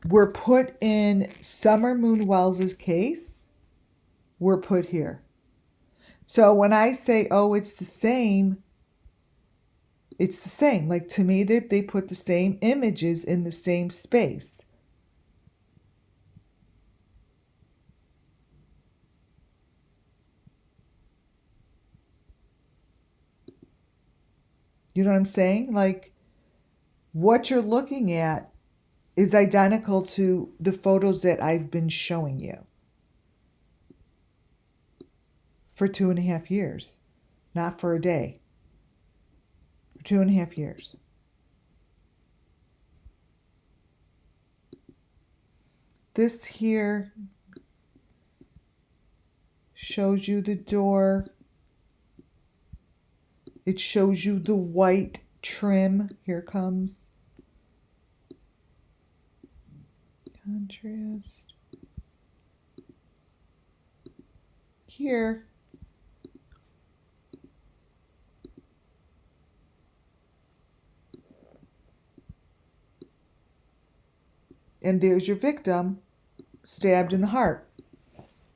were put in Summer Moon Wells' case were put here. So when I say, oh, it's the same, it's the same. Like, to me, they put the same images in the same space. You know what I'm saying? Like, what you're looking at is identical to the photos that I've been showing you for 2.5 years, not for a day, for 2.5 years. This here shows you the door. It shows you the white trim. Here comes contrast. Here, and there's your victim stabbed in the heart.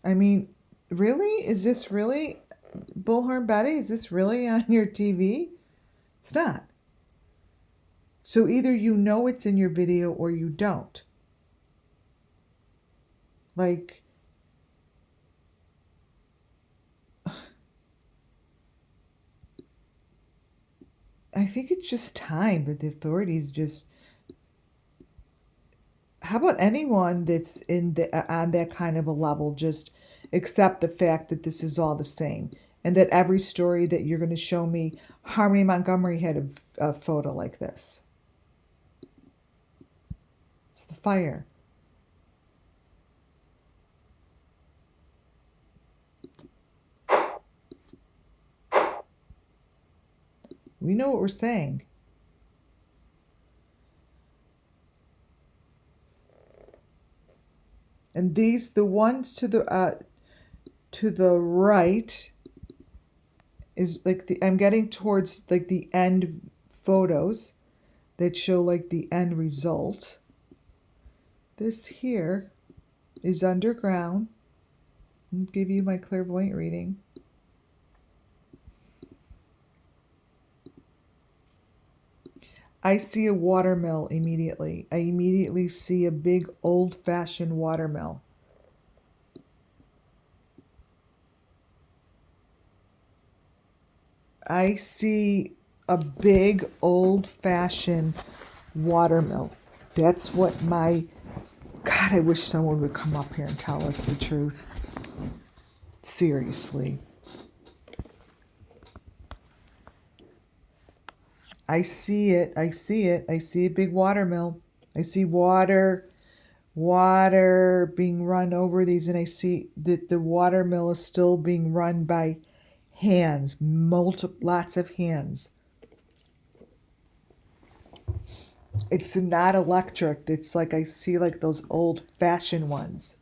I mean, really? Is this really Bullhorn Betty? Is this really on your TV? It's not. So either you know it's in your video or you don't. Like, I think it's just time that the authorities just, how about anyone that's in the on that kind of a level just accept the fact that this is all the same, and that every story that you're going to show me, Harmony Montgomery had a photo like this. It's the fire. We know what we're saying. And these, the ones to the right, is like I'm getting towards like the end photos that show like the end result. This here is underground. I'll give you my clairvoyant reading. I see a watermill immediately. I immediately see a big old-fashioned watermill. I see a big old-fashioned watermill. That's what my... God, I wish someone would come up here and tell us the truth. Seriously. I see it. I see it. I see a big watermill. I see water being run over these, and I see that the watermill is still being run by hands, lots of hands. It's not electric. It's like I see like those old fashioned ones.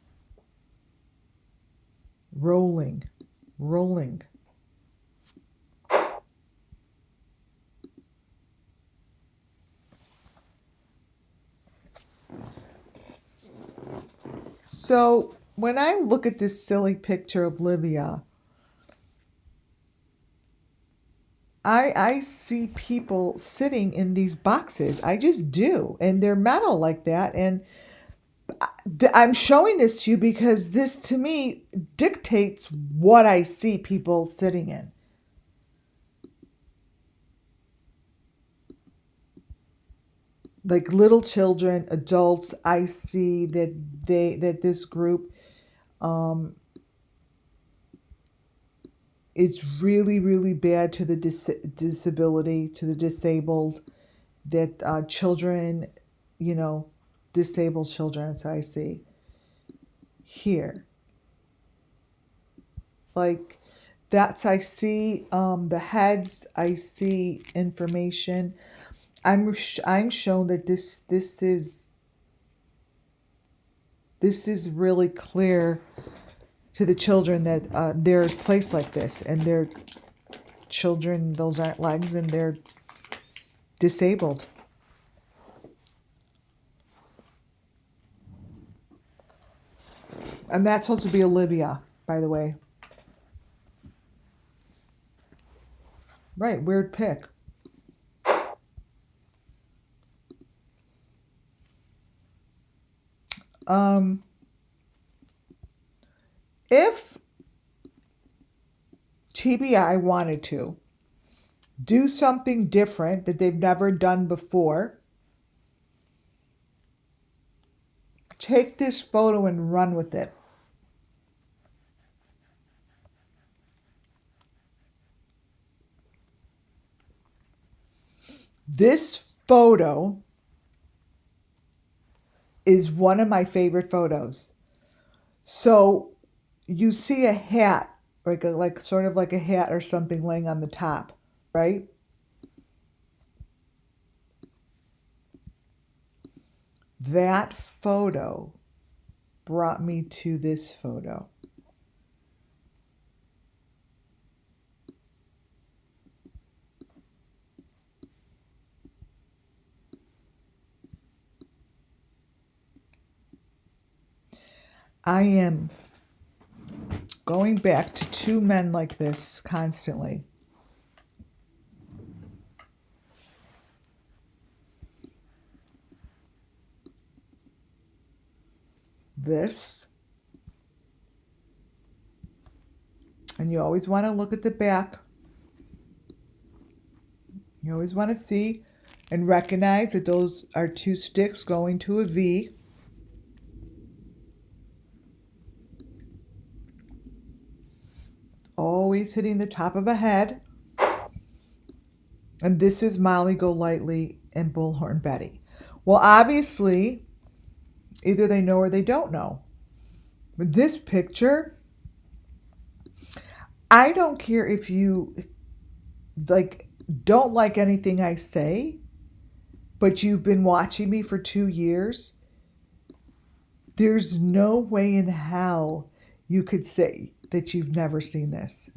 Rolling, rolling. So when I look at this silly picture of Livia, I see people sitting in these boxes. I just do. And they're metal like that. And I'm showing this to you because this to me dictates what I see people sitting in. Like little children, adults, I see that this group is really, really bad to the disability, to the disabled, that children, you know, disabled children, that's what I see here. Like, that's, I see the heads, I see information. I'm shown that this is really clear to the children that there's a place like this, and they're children, those aren't legs, and they're disabled. And that's supposed to be Olivia, by the way. Right, weird pick. If TBI wanted to do something different that they've never done before, take this photo and run with it. This photo is one of my favorite photos. So you see a hat, like sort of like a hat or something laying on the top, right? That photo brought me to this photo. I am going back to two men like this constantly. This, and you always want to look at the back. You always want to see and recognize that those are two sticks going to a V. Always hitting the top of a head. And this is Molly Golightly and Bullhorn Betty. Well, obviously, either they know or they don't know. But this picture, I don't care if you don't like anything I say, but you've been watching me for 2 years. There's no way in hell you could say that you've never seen this.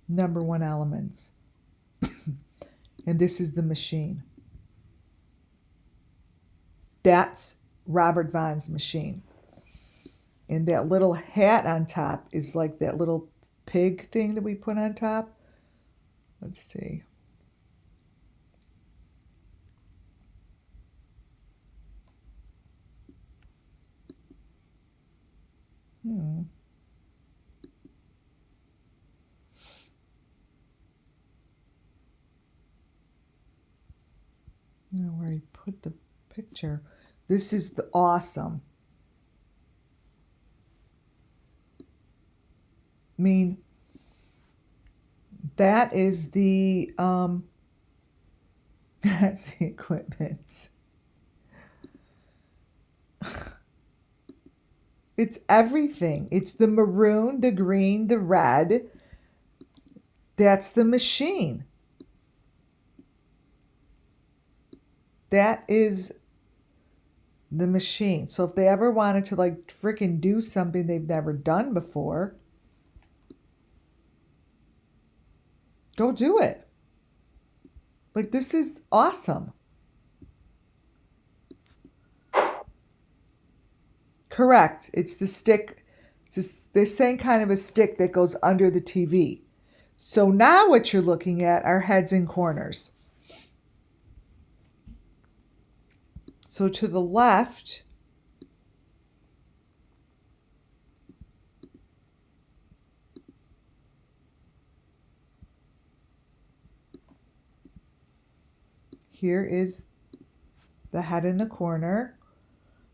Number one elements. And this is the machine. That's Robert Vaughn's machine. And that little hat on top is like that little pig thing that we put on top. Let's see. Now, where I put the picture. This is the awesome. mean, that is the that's the equipment. It's everything. It's the maroon, the green, the red. That's the machine. That is the machine. So if they ever wanted to like freaking do something they've never done before, go do it. Like, this is awesome. Correct. It's the stick. It's the same kind of a stick that goes under the TV. So now what you're looking at are heads and corners. So to the left, here is the head in the corner.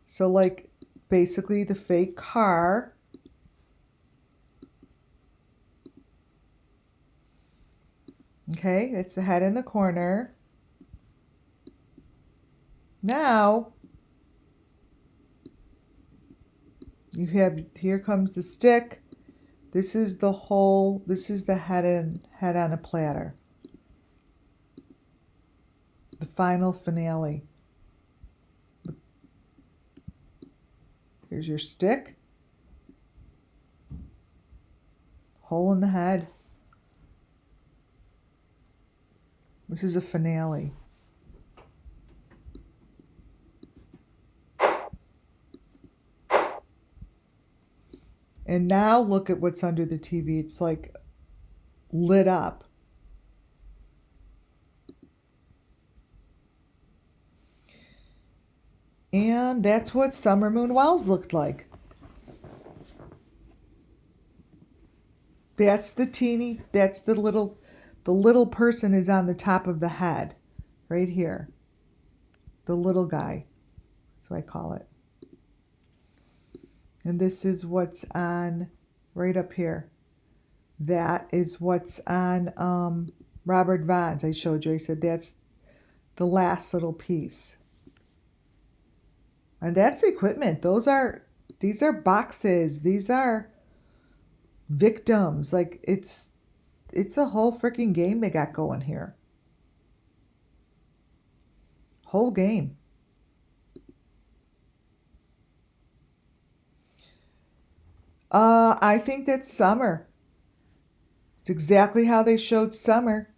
So like basically the fake car. Okay, it's the head in the corner. Now you have, here comes the stick. This is the whole, this is the head on a platter. The final finale. Here's your stick. Hole in the head. This is a finale. And now look at what's under the TV. It's like lit up. And that's what Summer Moon Wells looked like. That's the teeny, that's the little person is on the top of the head, right here. The little guy, that's what I call it. And this is what's on right up here. That is what's on Robert Vaughn's. I showed you. I said that's the last little piece. And that's equipment. These are boxes. These are victims. Like it's a whole freaking game they got going here. Whole game. I think that's Summer. It's exactly how they showed Summer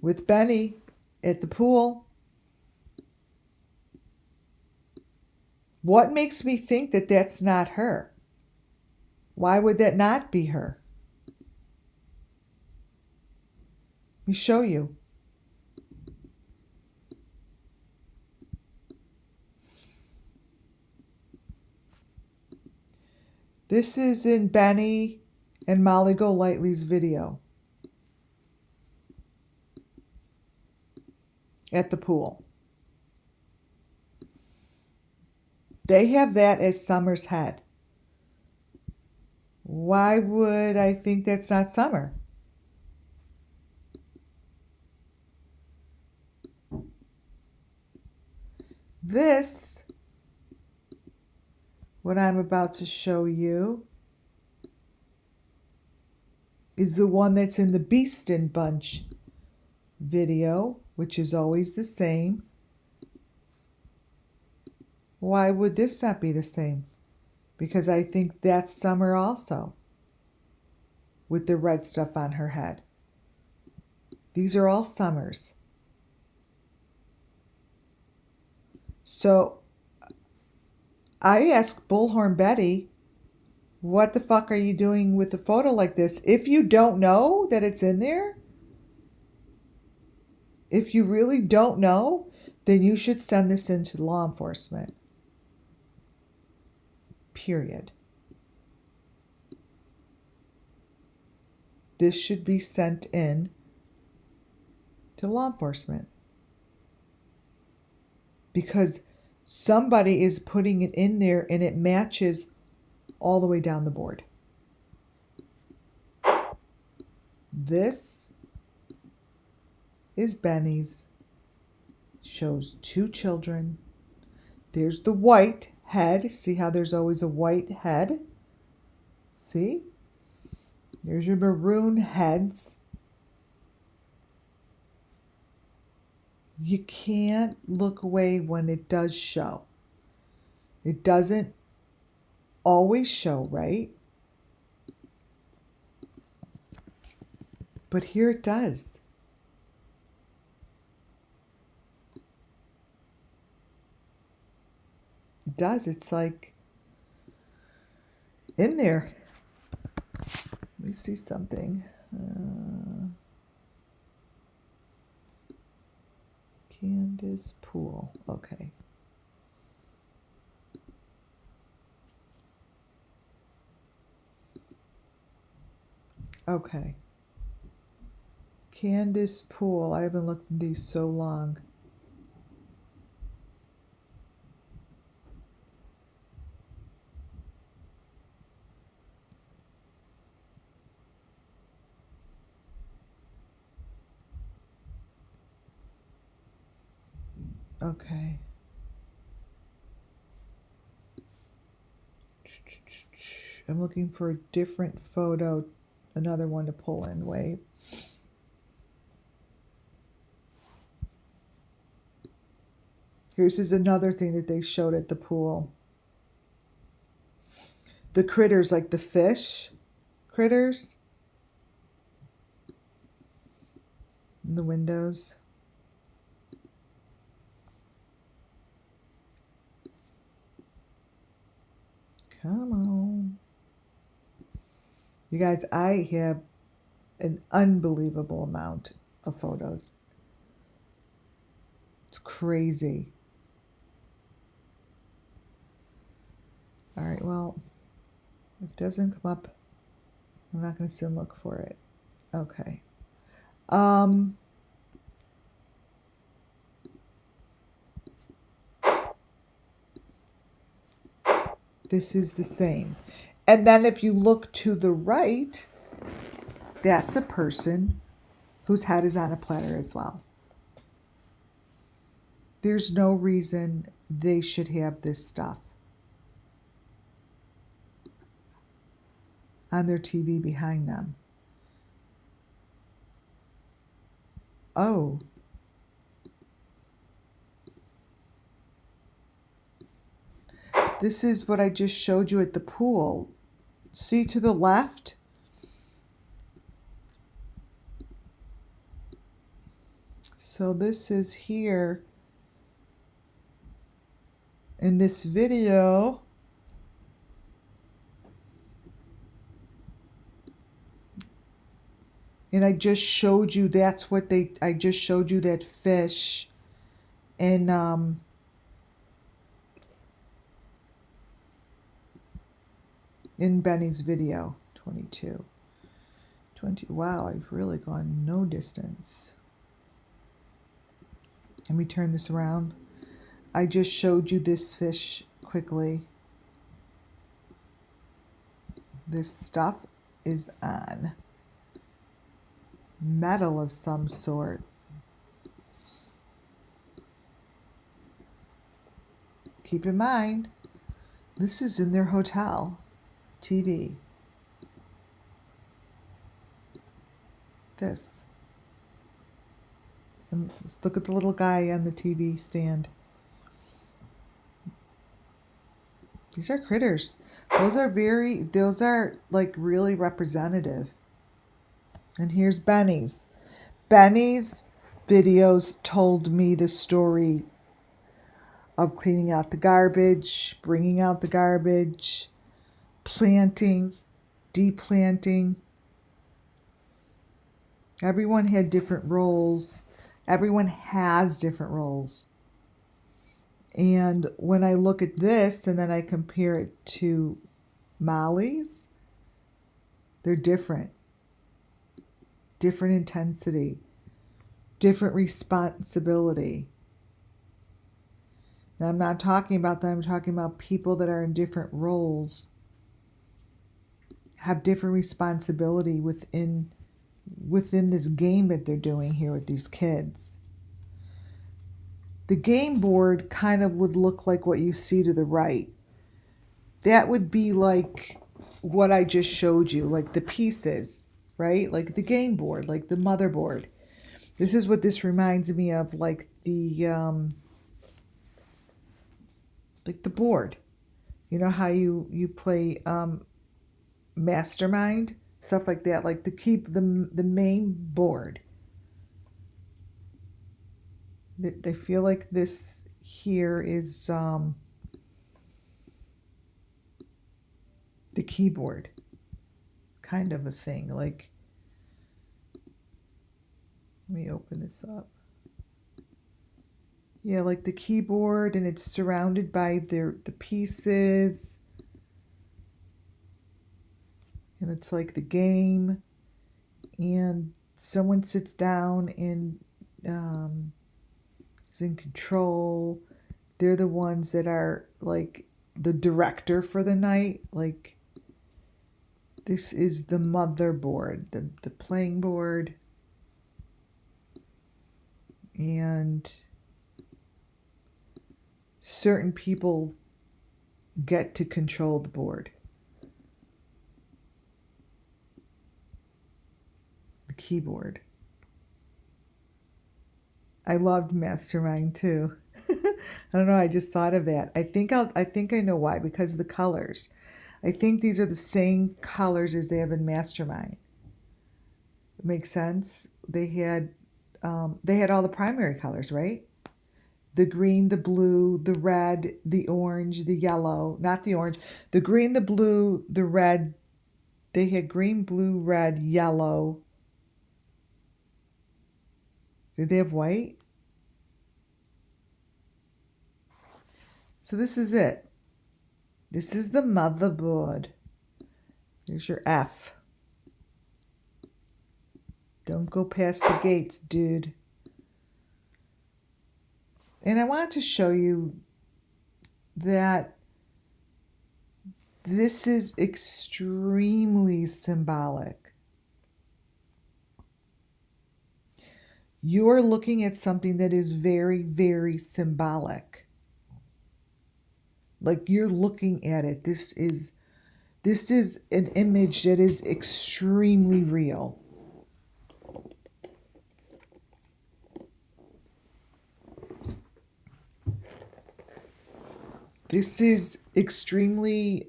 with Benny at the pool. What makes me think that that's not her? Why would that not be her? Let me show you. This is in Benny and Molly Golightly's video at the pool. They have that as Summer's head. Why would I think that's not Summer? This, what I'm about to show you, is the one that's in the Beeston Bunch video, which is always the same. Why would this not be the same? Because I think that's Summer also, with the red stuff on her head. These are all Summers. So I asked Bullhorn Betty, what the fuck are you doing with a photo like this? If you don't know that it's in there, if you really don't know, then you should send this in to law enforcement. Period. This should be sent in to law enforcement. Because somebody is putting it in there and it matches all the way down the board. This is Benny's. Shows two children. There's the white head. See how there's always a white head? See? There's your maroon heads. You can't look away when it does show. It doesn't always show, right? But here it does. It does. It's like in there. Let me see something. Candace Pool. Okay. Okay. Candace Pool. I haven't looked at these so long. Okay. I'm looking for a different photo, another one to pull in. Wait. Here's another thing that they showed at the pool. The critters, like the fish critters in the windows. Come on. You guys, I have an unbelievable amount of photos. It's crazy. All right, well, if it doesn't come up, I'm not going to sit and look for it. Okay. This is the same. And then if you look to the right, that's a person whose head is on a platter as well. There's no reason they should have this stuff on their TV behind them. Oh. This is what I just showed you at the pool. See to the left? So this is here in this video. And I just showed you that's what I just showed you that fish in Benny's video. 22. 20. Wow, I've really gone no distance. Let me turn this around. I just showed you this fish quickly. This stuff is on metal of some sort. Keep in mind, this is in their hotel TV. This. And let's look at the little guy on the TV stand. These are critters. Those are like really representative. And here's Benny's. Benny's videos told me the story of cleaning out the garbage, bringing out the garbage, planting, deplanting. Everyone had different roles. Everyone has different roles. And when I look at this and then I compare it to Molly's, they're different. Different intensity, different responsibility. Now, I'm not talking about that. I'm talking about people that are in different roles, have different responsibility within within this game that they're doing here with these kids. The game board kind of would look like what you see to the right. That would be like what I just showed you, like the pieces, right? Like the game board, like the motherboard. This is what this reminds me of, like the board. You know how you play Mastermind, stuff like that, like the main board. They feel like this here is the keyboard, kind of a thing. Like, let me open this up. Yeah, like the keyboard, and it's surrounded by the pieces. And it's like the game, and someone sits down and is in control. They're the ones that are like the director for the night. Like, this is the motherboard, the playing board. And certain people get to control the board. The keyboard. I loved Mastermind too. I don't know, I just thought of that. I think I know why, because of the colors. I think these are the same colors as they have in Mastermind. Makes sense? They had all the primary colors, right? The green, the blue, the red, the orange, the yellow, not the orange, the green, the blue, the red. They had green, blue, red, yellow. Did they have white? So this is it. This is the motherboard. Here's your F. Don't go past the gates, dude. And I want to show you that this is extremely symbolic. You're looking at something that is very, very symbolic. Like, you're looking at it. This is an image that is extremely real. This is extremely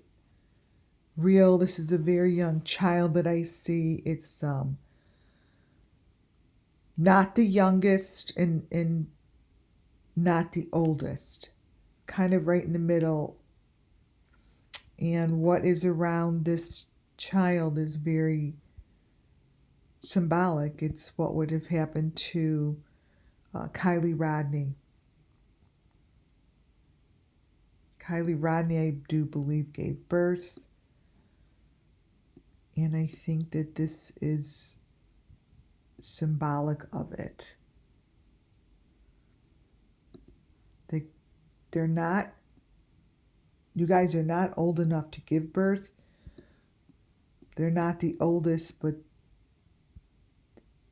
real. This is a very young child that I see. It's not the youngest and not the oldest. Kind of right in the middle. And what is around this child is very symbolic. It's what would have happened to Kylie Rodney. Kylie Rodney, I do believe, gave birth. And I think that this is symbolic of it. They're not, you guys are not old enough to give birth. They're not the oldest, but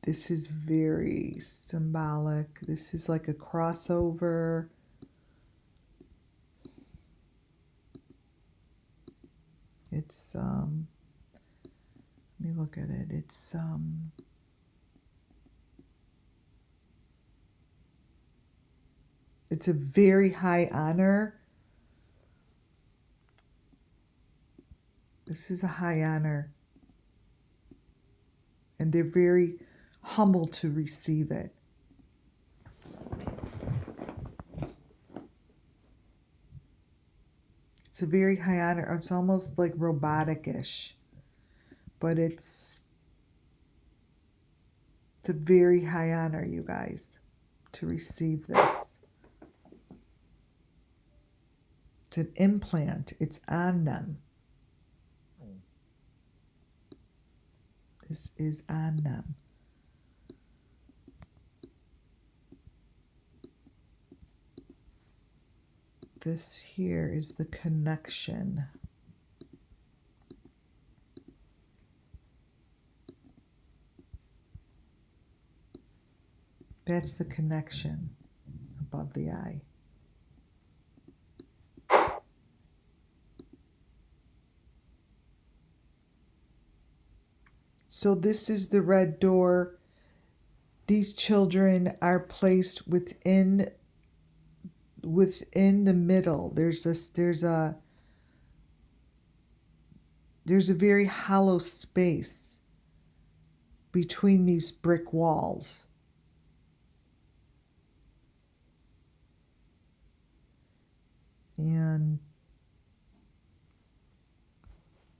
this is very symbolic. This is like a crossover. It's, let me look at it. It's a very high honor. This is a high honor. And they're very humble to receive it. It's a very high honor. It's almost like robotic-ish. But it's a very high honor, you guys, to receive this. It's an implant. It's on them. This is on them. This here is the connection. That's the connection above the eye. So this is the red door. These children are placed within the middle. There's a very hollow space between these brick walls. And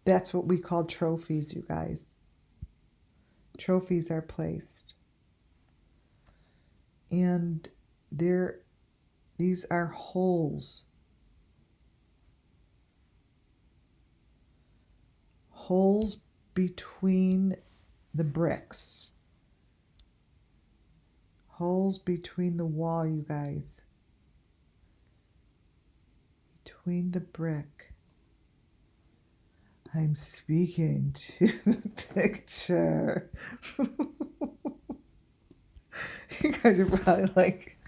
that's what we call trophies, you guys. Trophies are placed. And these are holes. Holes between the bricks. Holes between the wall, you guys. Between the brick. I'm speaking to the picture. You guys are probably like,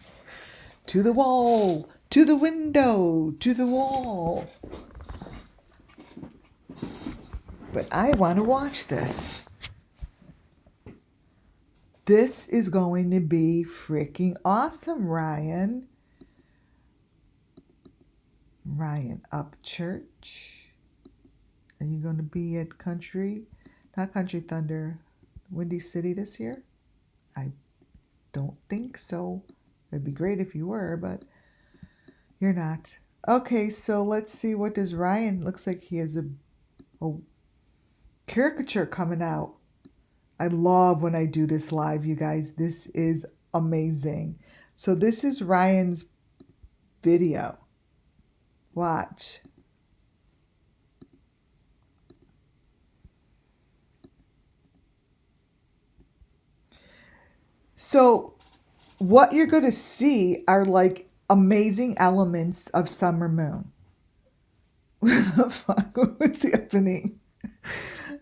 to the wall, to the window, to the wall. But I want to watch this. This is going to be freaking awesome, Ryan. Ryan Upchurch. Are you going to be at not Country Thunder, Windy City this year? I don't think so. It'd be great if you were, but you're not. Okay, so let's see, what does Ryan, looks like he has a caricature coming out. I love when I do this live, you guys. This is amazing. So this is Ryan's video. Watch. So what you're going to see are like amazing elements of Summer Moon. What the fuck? What's happening?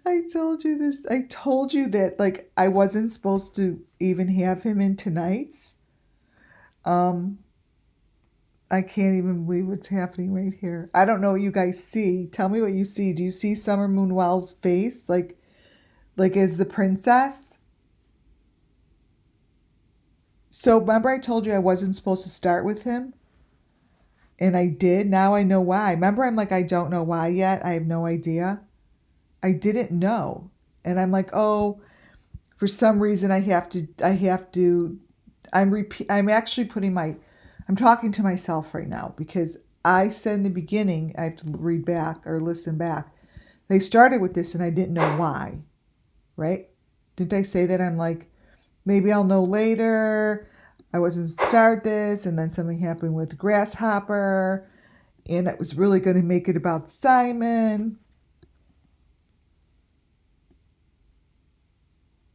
I told you this. I told you that like I wasn't supposed to even have him in tonight's. I can't even believe what's happening right here. I don't know what you guys see. Tell me what you see. Do you see Summer Moon Well's face like as the princess? So remember I told you I wasn't supposed to start with him? And I did. Now I know why. Remember I'm like, I don't know why yet. I have no idea. I didn't know. And I'm like, oh, for some reason I'm actually I'm talking to myself right now because I said in the beginning, I have to read back or listen back. They started with this and I didn't know why, right? Didn't I say that? I'm like, maybe I'll know later. I wasn't start this, and then something happened with Grasshopper, and it was really going to make it about Simon.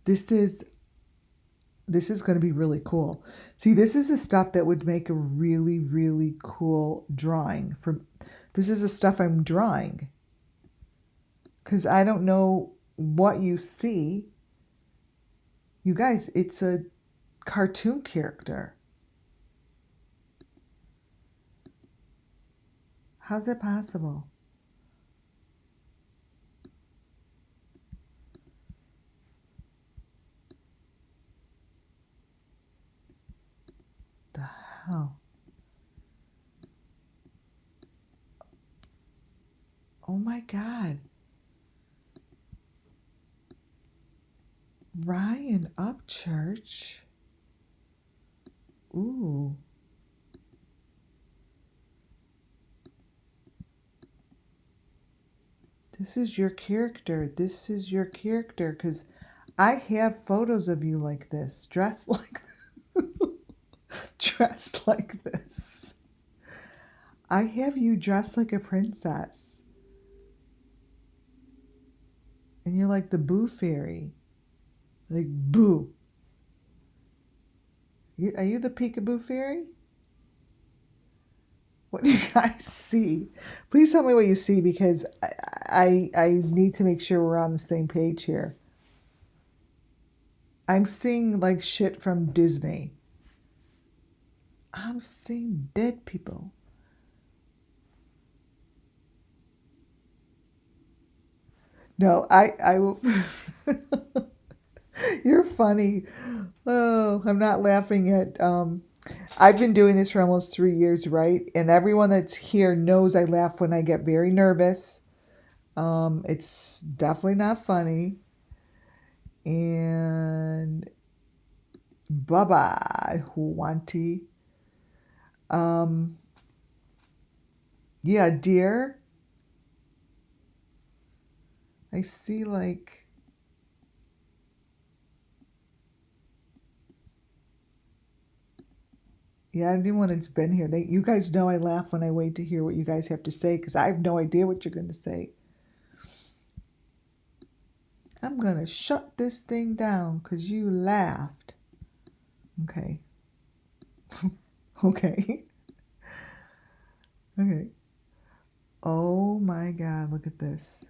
This is going to be really cool. See, this is the stuff that would make a really, really cool drawing. This is the stuff I'm drawing. Because I don't know what you see. You guys, it's a cartoon character. How's that possible? The hell? Oh my God. Ryan Upchurch. Ooh. This is your character. This is your character. Because I have photos of you like this. Dressed like dressed like this. I have you dressed like a princess. And you're like the Boo Fairy. Like, Boo. Are you the Peekaboo Fairy? What do you guys see? Please tell me what you see because I need to make sure we're on the same page here. I'm seeing like shit from Disney. I'm seeing dead people. No, I will. You're funny. Oh, I'm not laughing at. I've been doing this for almost 3 years, right? And everyone that's here knows I laugh when I get very nervous. It's definitely not funny. And bye bye, Huanti. Um, yeah, dear. I see like. Yeah, anyone that's been here, you guys know I laugh when I wait to hear what you guys have to say because I have no idea what you're going to say. I'm going to shut this thing down because you laughed. Okay. Okay. Okay. Oh my God, look at this.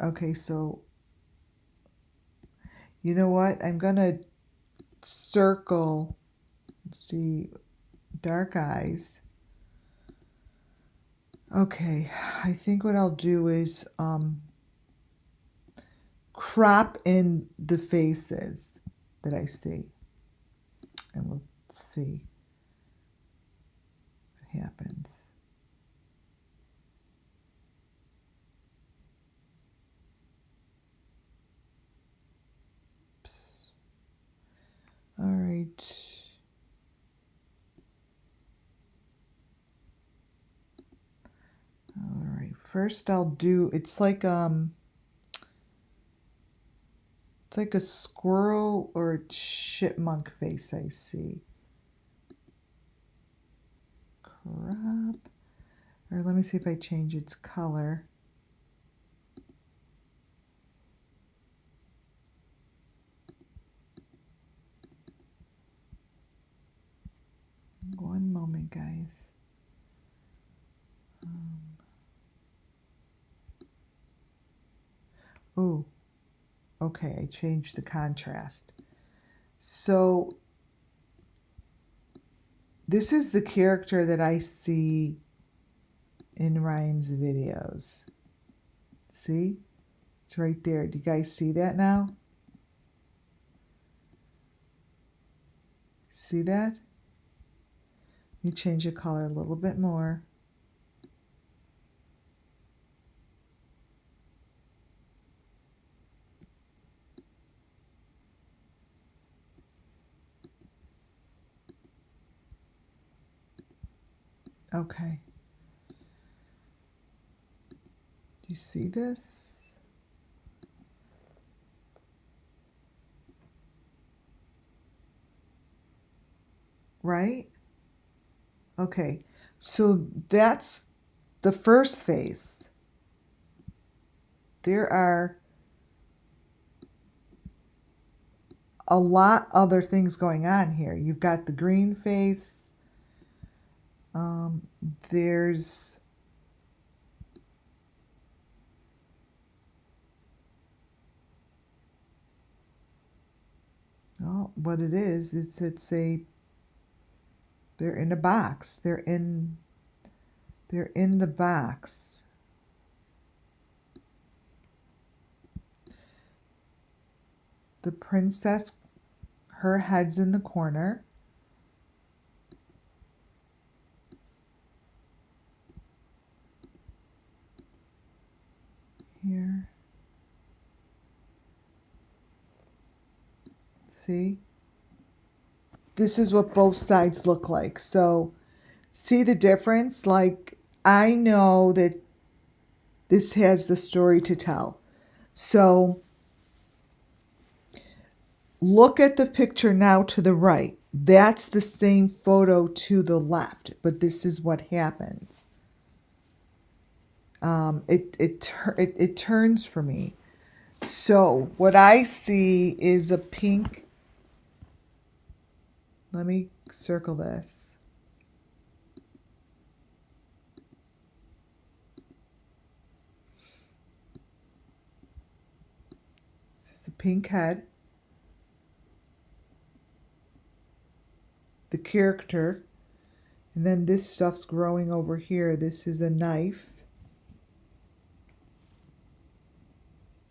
Okay, so you know what? I'm going to circle, let's see, dark eyes. Okay, I think what I'll do is crop in the faces that I see. And we'll see what happens. Oops. All right. All right. First I'll do, it's like a squirrel or a chipmunk face I see. Crop. Or let me see if I change its color. One moment, guys. Oh, okay, I changed the contrast. So this is the character that I see in Ryan's videos. See? It's right there. Do you guys see that now? See that? You change the color a little bit more. Okay. Do you see this? Right? Okay. So that's the first face. There are a lot other things going on here. You've got the green face. There's well, what it is they're in a box. They're in the box. The princess, her head's in the corner. Here. See? This is what both sides look like. So, see the difference? Like, I know that this has the story to tell. So, look at the picture now to the right. That's the same photo to the left, but this is what happens. It turns for me. So what I see is a pink. Let me circle this. This is the pink head. character. And then this stuff's growing over here. This is a knife.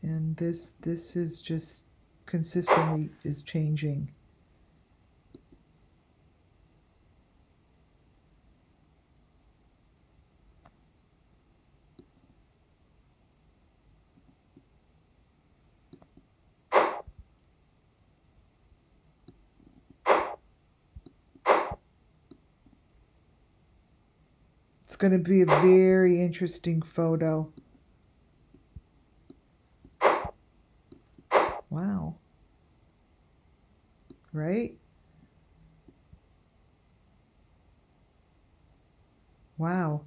And this is just consistently is changing. It's going to be a very interesting photo. Wow. Right? Wow.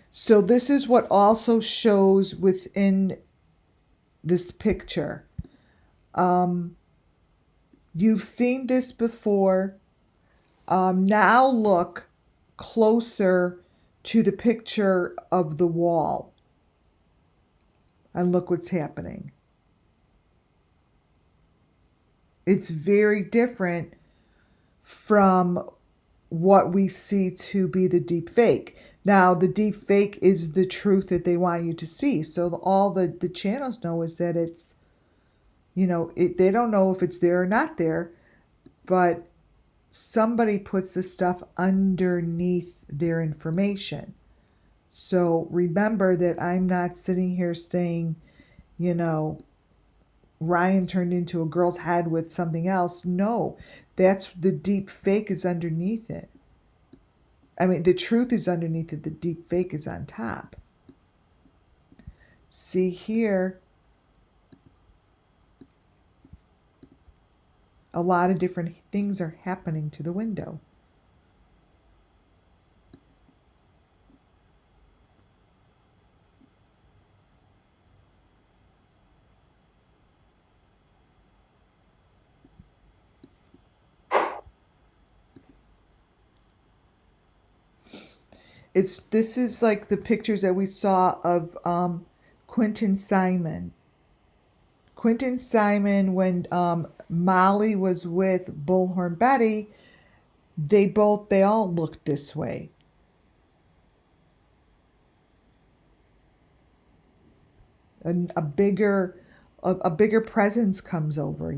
So this is what also shows within this picture. You've seen this before. Now look closer to the picture of the wall. And look what's happening. It's very different from what we see to be the deep fake. Now, the deep fake is the truth that they want you to see. So all the channels know is that it's, they don't know if it's there or not there, but somebody puts the stuff underneath their information. So remember that I'm not sitting here saying, Ryan turned into a girl's head with something else. No, that's the deep fake is underneath it. I mean, the truth is underneath it. The deep fake is on top. See here, a lot of different things are happening to the window. This is like the pictures that we saw of Quentin Simon. Quentin Simon, when Molly was with Bullhorn Betty, they all looked this way. A bigger presence comes over,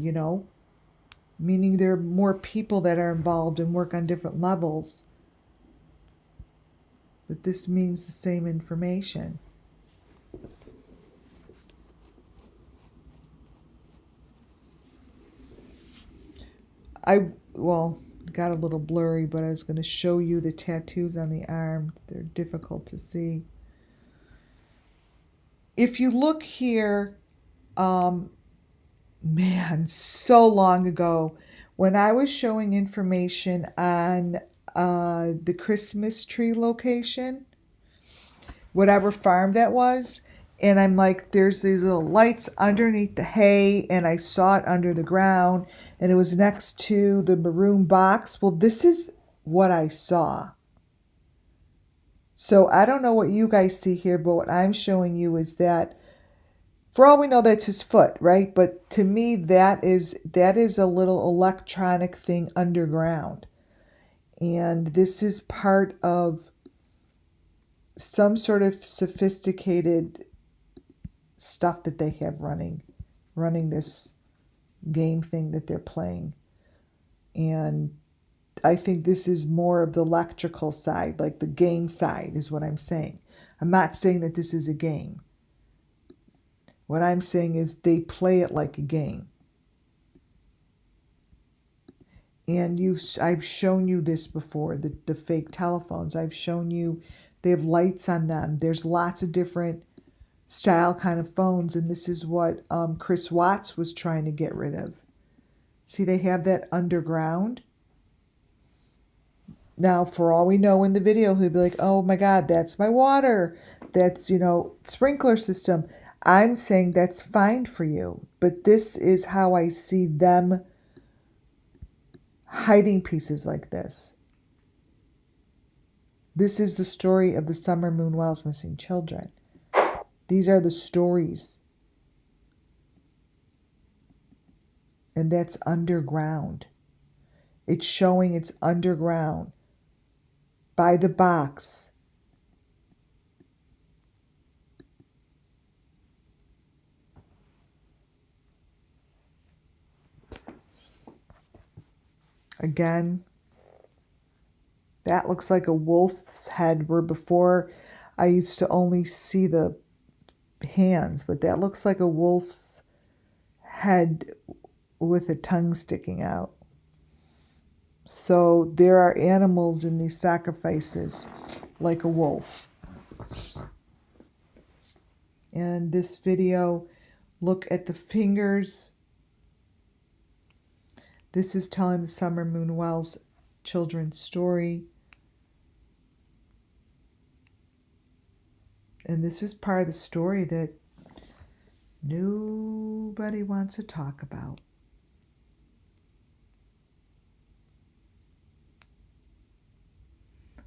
meaning there are more people that are involved and work on different levels. But this means the same information. Got a little blurry, but I was going to show you the tattoos on the arm. They're difficult to see. If you look here, so long ago, when I was showing information on the Christmas tree location, whatever farm that was, and I'm like, there's these little lights underneath the hay, and I saw it under the ground, and it was next to the maroon box. Well, this is what I saw. So I don't know what you guys see here, but what I'm showing you is that, for all we know, that's his foot, right? But to me, that is a little electronic thing underground. And this is part of some sort of sophisticated stuff that they have running this game thing that they're playing. And I think this is more of the electrical side, like the game side is what I'm saying. I'm not saying that this is a game. What I'm saying is they play it like a game. And I've shown you this before, the fake telephones. I've shown you they have lights on them. There's lots of different style kind of phones, and this is what Chris Watts was trying to get rid of. See, they have that underground. Now, for all we know in the video, he'll be like, oh my God, that's my water. That's, sprinkler system. I'm saying that's fine for you, but this is how I see them hiding pieces like this. This is the story of the Summer Moon Wells missing children. These are the stories. And that's underground. It's showing it's underground by the box. Again, that looks like a wolf's head, where before I used to only see the hands, but that looks like a wolf's head with a tongue sticking out. So there are animals in these sacrifices, like a wolf. And this video, look at the fingers. This is telling the Summer Moon Wells children's story. And this is part of the story that nobody wants to talk about.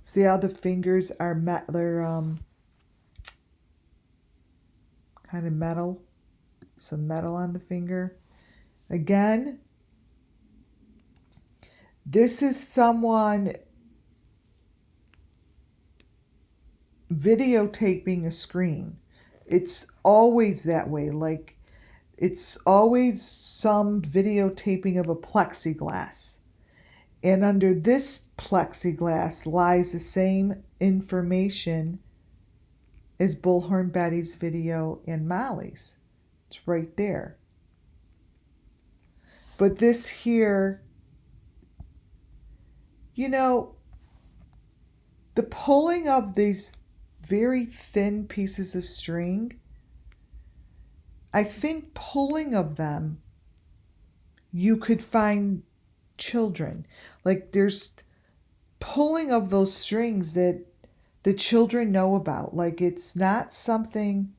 See how the fingers are they're kind of metal, some metal on the finger. Again, this is someone videotaping a screen. It's always that way. Like, it's always some videotaping of a plexiglass. And under this plexiglass lies the same information as Bullhorn Betty's video and Molly's. It's right there. But this here, you know, the pulling of these very thin pieces of string, I think pulling of them, you could find children. Like, there's pulling of those strings that the children know about. Like, it's not something,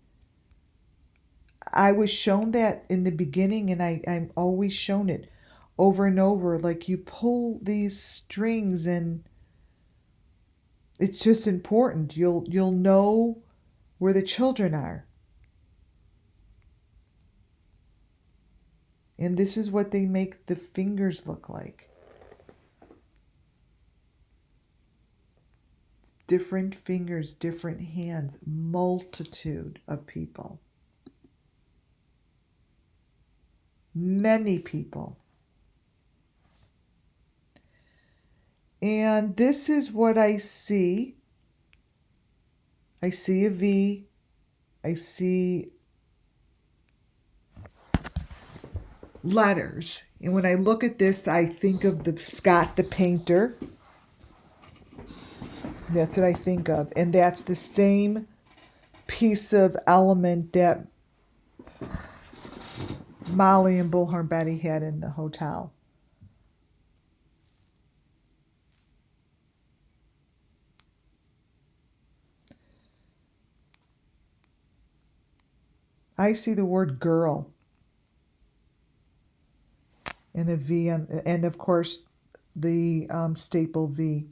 I was shown that in the beginning, and I'm always shown it over and over. Like, you pull these strings and it's just important. You'll know where the children are. And this is what they make the fingers look like. Different fingers, different hands, multitude of people. Many people. And this is what I see. I see a V. I see letters. And when I look at this, I think of the Scott the painter. That's what I think of. And that's the same piece of element that Molly and Bullhorn Betty had in the hotel. I see the word girl and a V, and of course the staple V.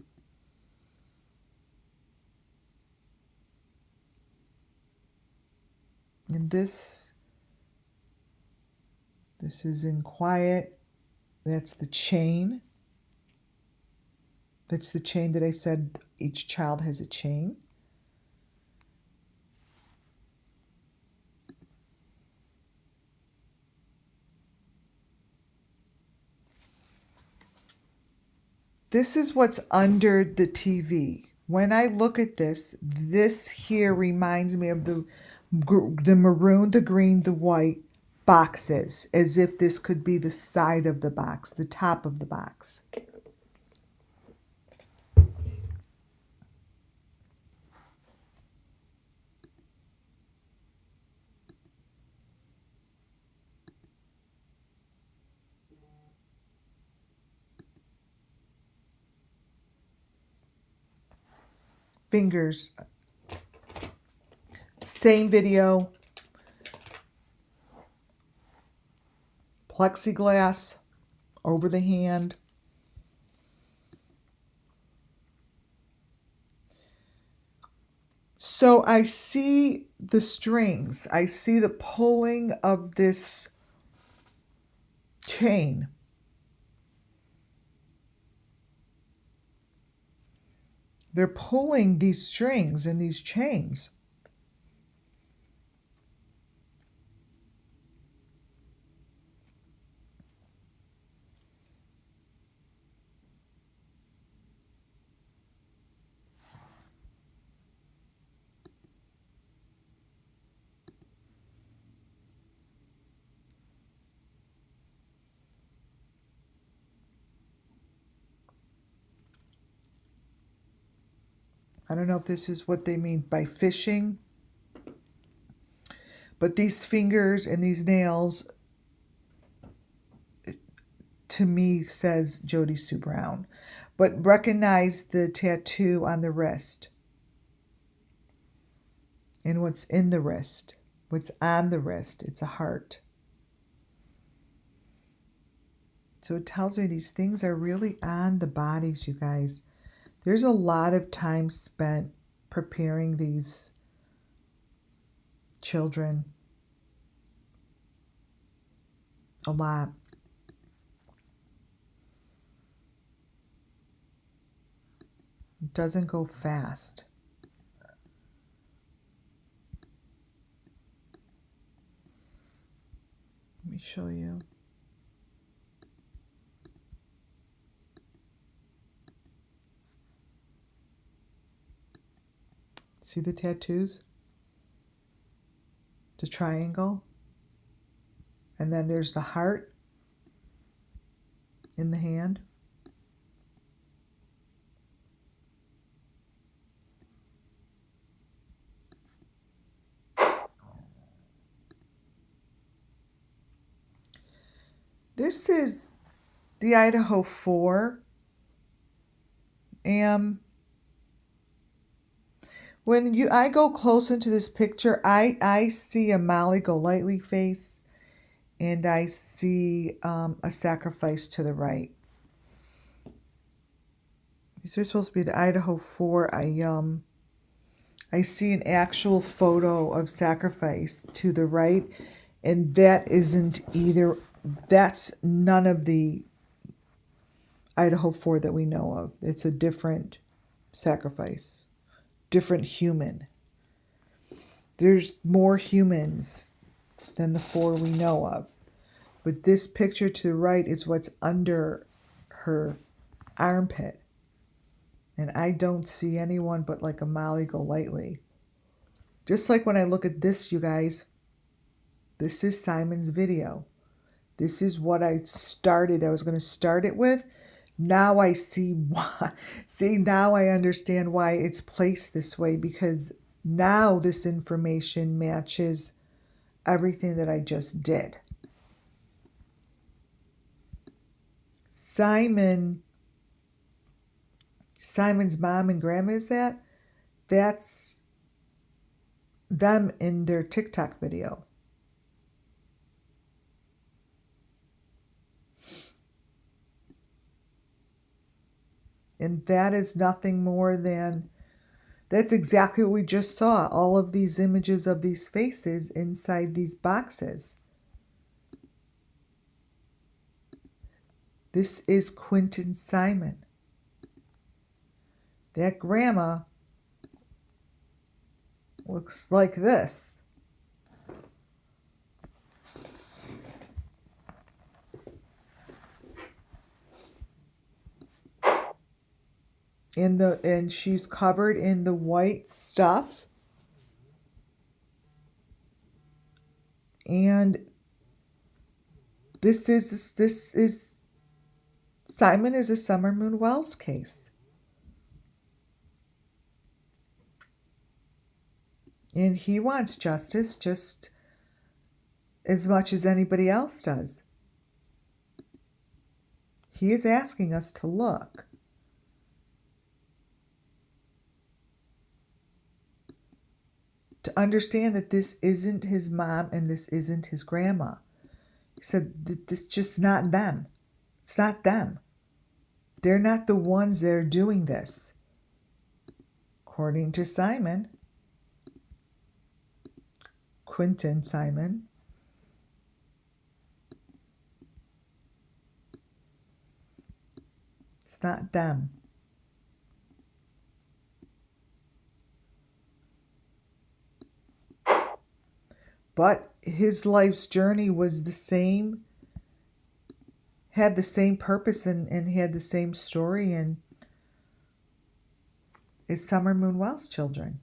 And this is in quiet. That's the chain. That's the chain that I said each child has a chain. This is what's under the TV. When I look at this here reminds me of the maroon, the green, the white boxes, as if this could be the side of the box, the top of the box. Fingers. Same video. Plexiglass over the hand. So I see the strings. I see the pulling of this chain. They're pulling these strings and these chains. I don't know if this is what they mean by fishing, but these fingers and these nails, to me, says Jody Sue Brown. But recognize the tattoo on the wrist and what's in the wrist, what's on the wrist. It's a heart. So it tells me these things are really on the bodies, you guys. There's a lot of time spent preparing these children. A lot. It doesn't go fast. Let me show you. See the tattoos? The triangle. And then there's the heart in the hand. This is the Idaho 4. And when I go close into this picture, I see a Molly Golightly face, and I see a sacrifice to the right. These are supposed to be the Idaho 4. I see an actual photo of sacrifice to the right, and that isn't either. That's none of the Idaho 4 that we know of. It's a different sacrifice, different human. There's more humans than the 4 we know of. But this picture to the right is what's under her armpit. And I don't see anyone but like a Molly Golightly. Just like when I look at this, you guys, this is Simon's video. This is what I started. I was going to start it with. Now I see why. See, now I understand why it's placed this way, because now this information matches everything that I just did. Simon's mom and grandma, is that? That's them in their TikTok video. And that is nothing more than, that's exactly what we just saw. All of these images of these faces inside these boxes. This is Quentin Simon. That grandma looks like this. And she's covered in the white stuff. And this is Simon is a Summer Moon Wells case. And he wants justice just as much as anybody else does. He is asking us to look. To understand that this isn't his mom and this isn't his grandma. He said that this is just not them. It's not them. They're not the ones that are doing this. According to Simon, Quentin Simon, it's not them. but his life's journey was the same, had the same purpose, and had the same story, and is Summer Moon Wells' children.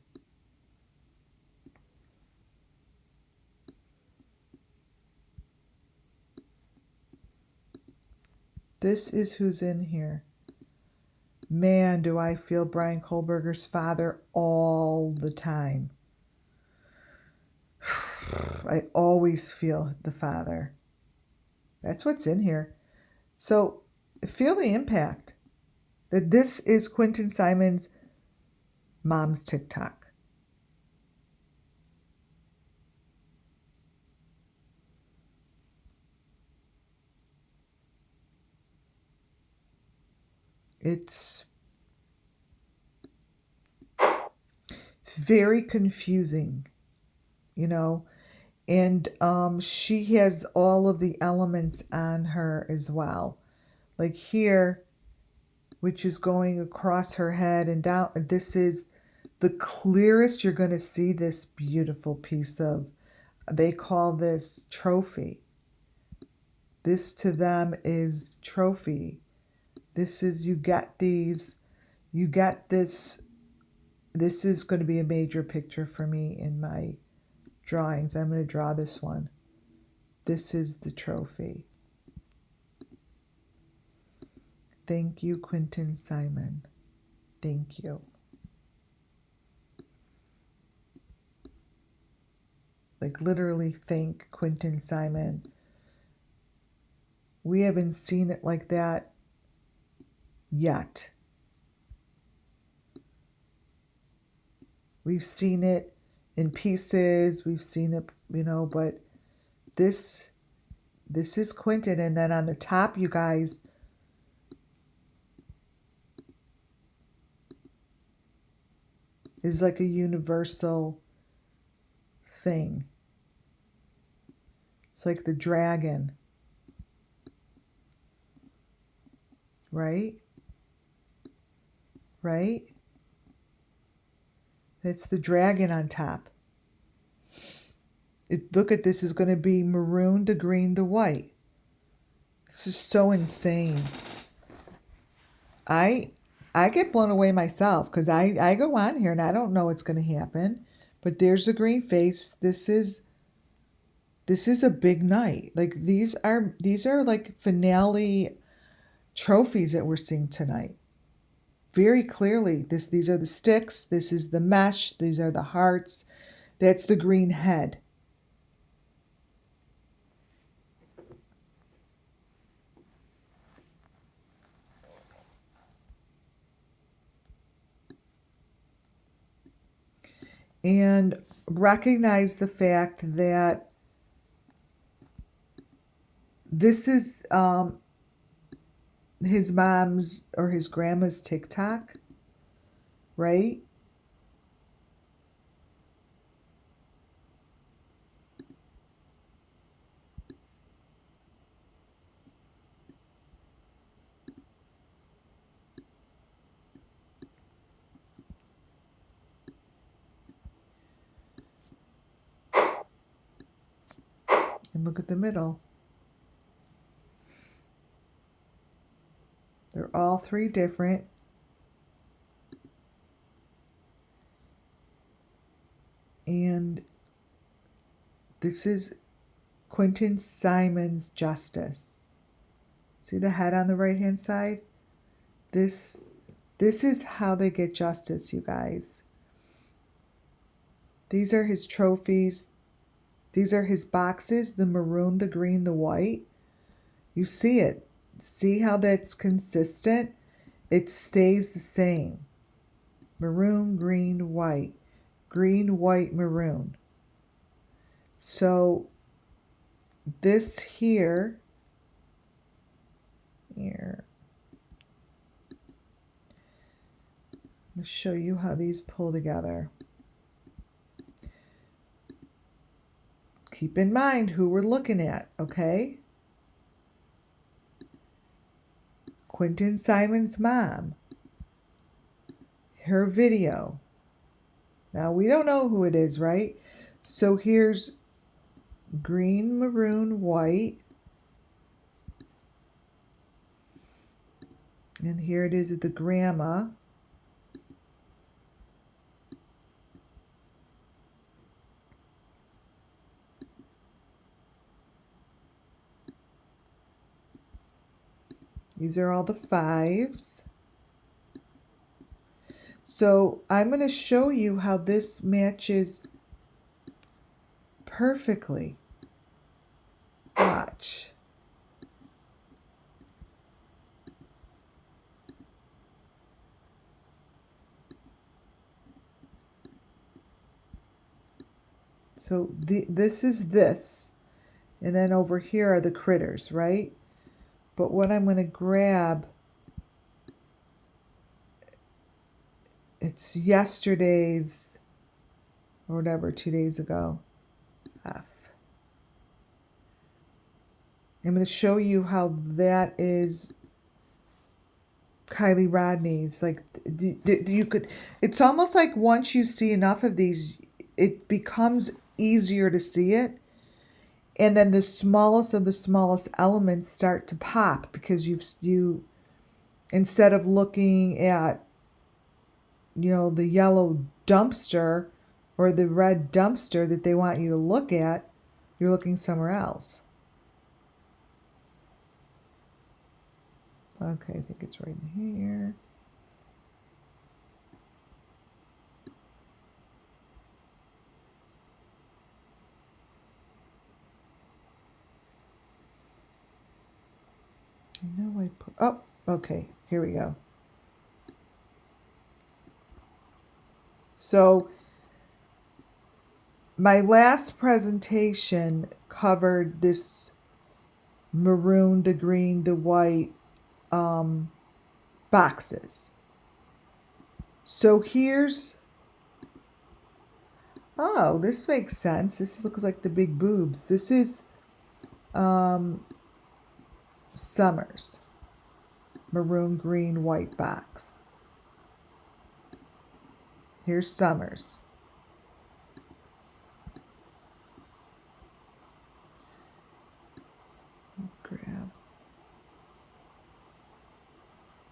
This is who's in here. Man, do I feel Brian Kohlberger's father all the time. I always feel the father. That's what's in here. So feel the impact that this is Quentin Simon's mom's TikTok. It's very confusing, you know, and she has all of the elements on her as well. Like here, which is going across her head and down. This is the clearest you're going to see this beautiful piece of, they call this trophy. This to them is trophy. This is, you get these, you get this. This is going to be a major picture for me in my drawings. I'm going to draw this one. This is the trophy. Thank you, Quentin Simon. Thank you. Like literally thank Quentin Simon. We haven't seen it like that yet. We've seen it in pieces. We've seen it, you know, but this is Quentin. And then on the top, you guys, is like a universal thing. It's like the dragon, right? Right? It's the dragon on top. Look at this, is going to be maroon, the green, the white. This is so insane. I get blown away myself because I go on here and I don't know what's going to happen. But there's the green face. This is a big night. Like these are like finale trophies that we're seeing tonight. Very clearly, these are the sticks. This is the mesh. These are the hearts. That's the green head. And recognize the fact that this is his mom's or his grandma's TikTok, right? And look at the middle. They're all three different. And this is Quentin Simon's justice. See the head on the right-hand side? This is how they get justice, you guys. These are his trophies. These are his boxes, the maroon, the green, the white. You see it. See how that's consistent? It stays the same. Maroon, green, white. Green, white, maroon. So this here, I'm going to show you how these pull together. Keep in mind who we're looking at, okay? Quentin Simon's mom. Her video. Now, we don't know who it is, right? So here's green, maroon, white. And here it is at the grandma. These are all the 5s. So I'm going to show you how this matches perfectly. Watch. So this is this. And then over here are the critters, right? But what I'm going to grab, it's yesterday's, or whatever, 2 days ago, F. I'm going to show you how that is Kylie Rodney's. Like, you could, it's almost like once you see enough of these, it becomes easier to see it. And then the smallest of the smallest elements start to pop because you instead of looking at, you know, the yellow dumpster or the red dumpster that they want you to look at, you're looking somewhere else. Okay, I think it's right in here. I know I put, oh, okay, here we go. So my last presentation covered this maroon, the green, the white boxes. So here's, oh, this makes sense. This looks like the big boobs. This is Summer's maroon, green, white box. Here's Summer's. Grab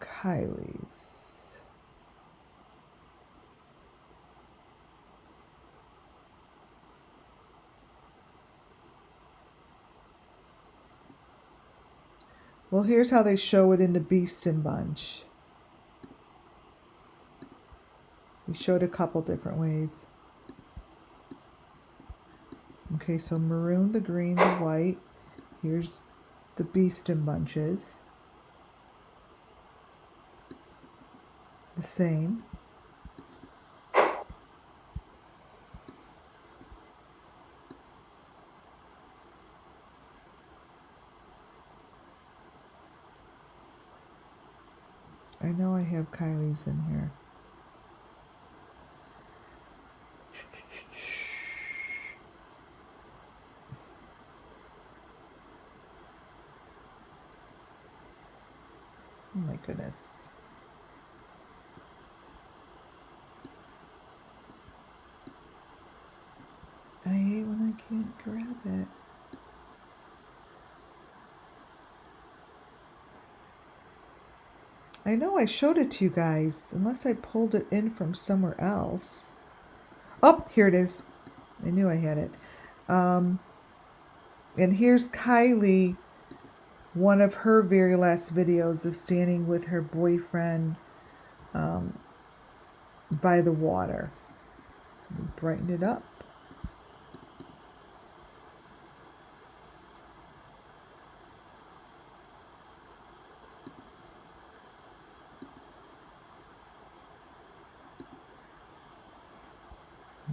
Kylie's. Well, here's how they show it in the Beeston bunch. They showed a couple different ways. Okay, so maroon, the green, the white. Here's the Beeston bunches. The same. I know I have Kylie's in here. Oh my goodness. I hate when I can't grab it. I know I showed it to you guys, unless I pulled it in from somewhere else. Oh, here it is. I knew I had it. And here's Kylie, one of her very last videos of standing with her boyfriend by the water. Let me brighten it up.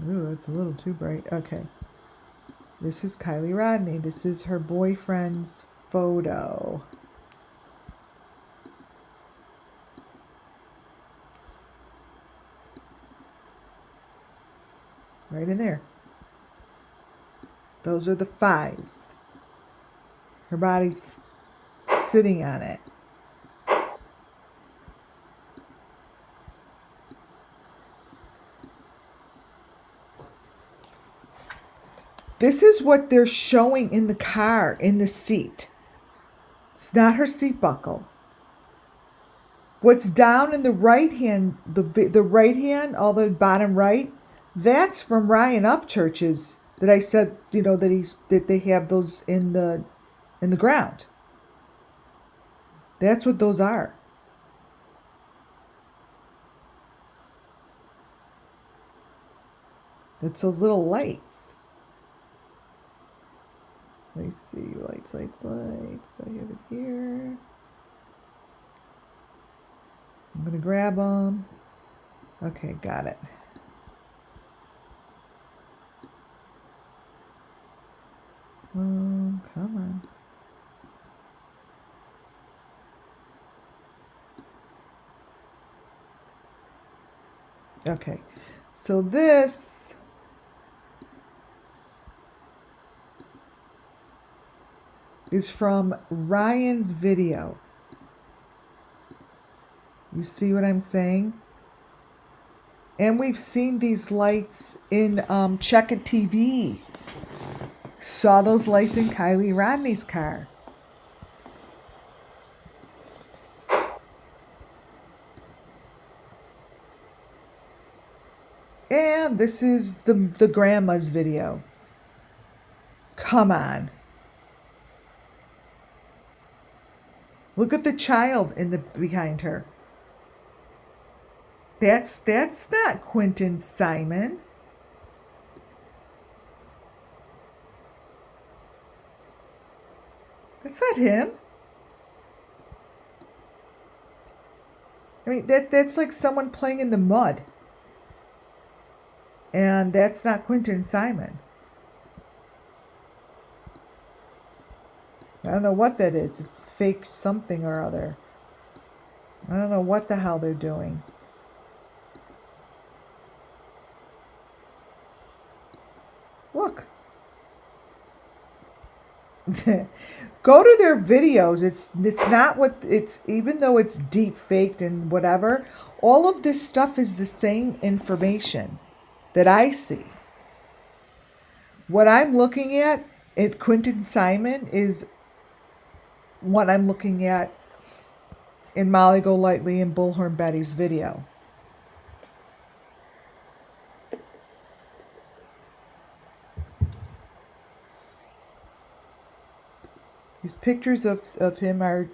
Ooh, it's a little too bright. Okay. This is Kylie Rodney. This is her boyfriend's photo. Right in there. Those are the 5s. Her body's sitting on it. This is what they're showing in the car, in the seat. It's not her seat buckle. What's down in the right hand, the right hand, all the bottom right, that's from Ryan Upchurch's that I said, that they have those in the ground. That's what those are. It's those little lights. Let me see. Lights. Do I have it here? I'm going to grab them. Okay, got it. Come on. Okay, so this is from Ryan's video. You see what I'm saying? And we've seen these lights in Check It TV. Saw those lights in Kylie Rodney's car. And this is the grandma's video. Come on. Look at the child behind her. That's not Quentin Simon. That's not him. I mean, that's like someone playing in the mud. And that's not Quentin Simon. I don't know what that is. It's fake something or other. I don't know what the hell they're doing. Look. Go to their videos. It's not what it's, even though it's deep faked and whatever, all of this stuff is the same information that I see. What I'm looking at Quentin Simon is what I'm looking at in Molly Golightly and Bullhorn Betty's video. These pictures of him are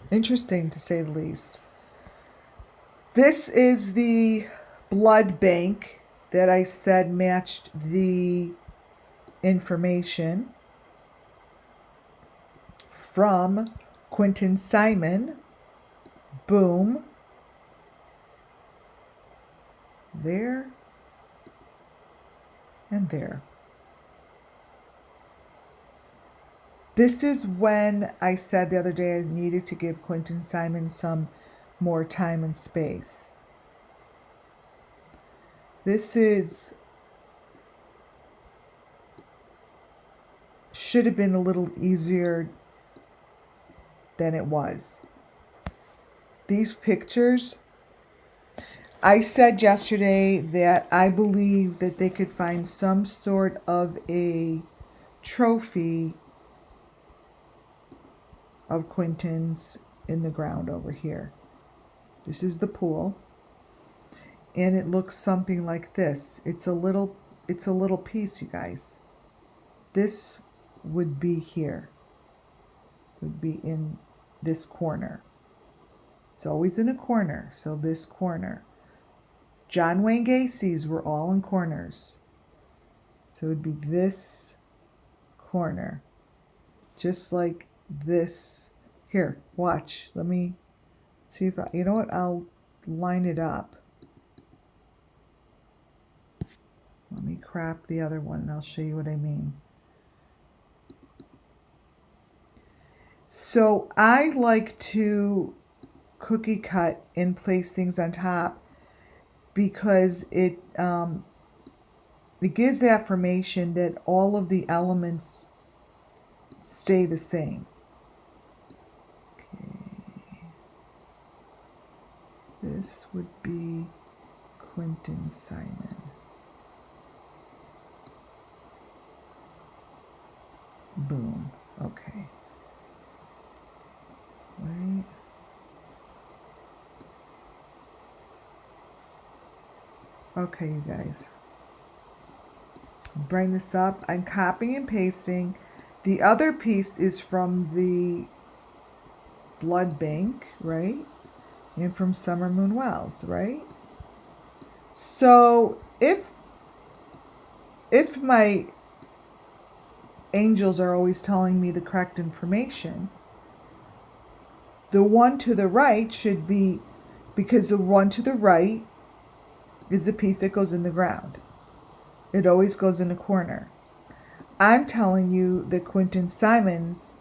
interesting, to say the least. This is the blood bank that I said matched the information from Quentin Simon. Boom. There. And there. This is when I said the other day I needed to give Quentin Simon some more time and space. This should have been a little easier than it was. These pictures, I said yesterday that I believe that they could find some sort of a trophy of Quentin's in the ground over here. This is the pool. And it looks something like this. It's a little piece, you guys. This would be here. Would be in this corner. It's always in a corner. So this corner. John Wayne Gacy's were all in corners. So it would be this corner. Just like this. Here, watch. Let me see if you know what? I'll line it up. Let me crop the other one and I'll show you what I mean. So I like to cookie cut and place things on top because it gives affirmation that all of the elements stay the same. Okay. This would be Quentin Simon. Boom. Okay. Wait. Okay, you guys. Bring this up. I'm copying and pasting. The other piece is from the blood bank, right? And from Summer Moon Wells, right? So if my angels are always telling me the correct information, the one to the right should be, because the one to the right is the piece that goes in the ground. It always goes in the corner. I'm telling you that Quentin Simons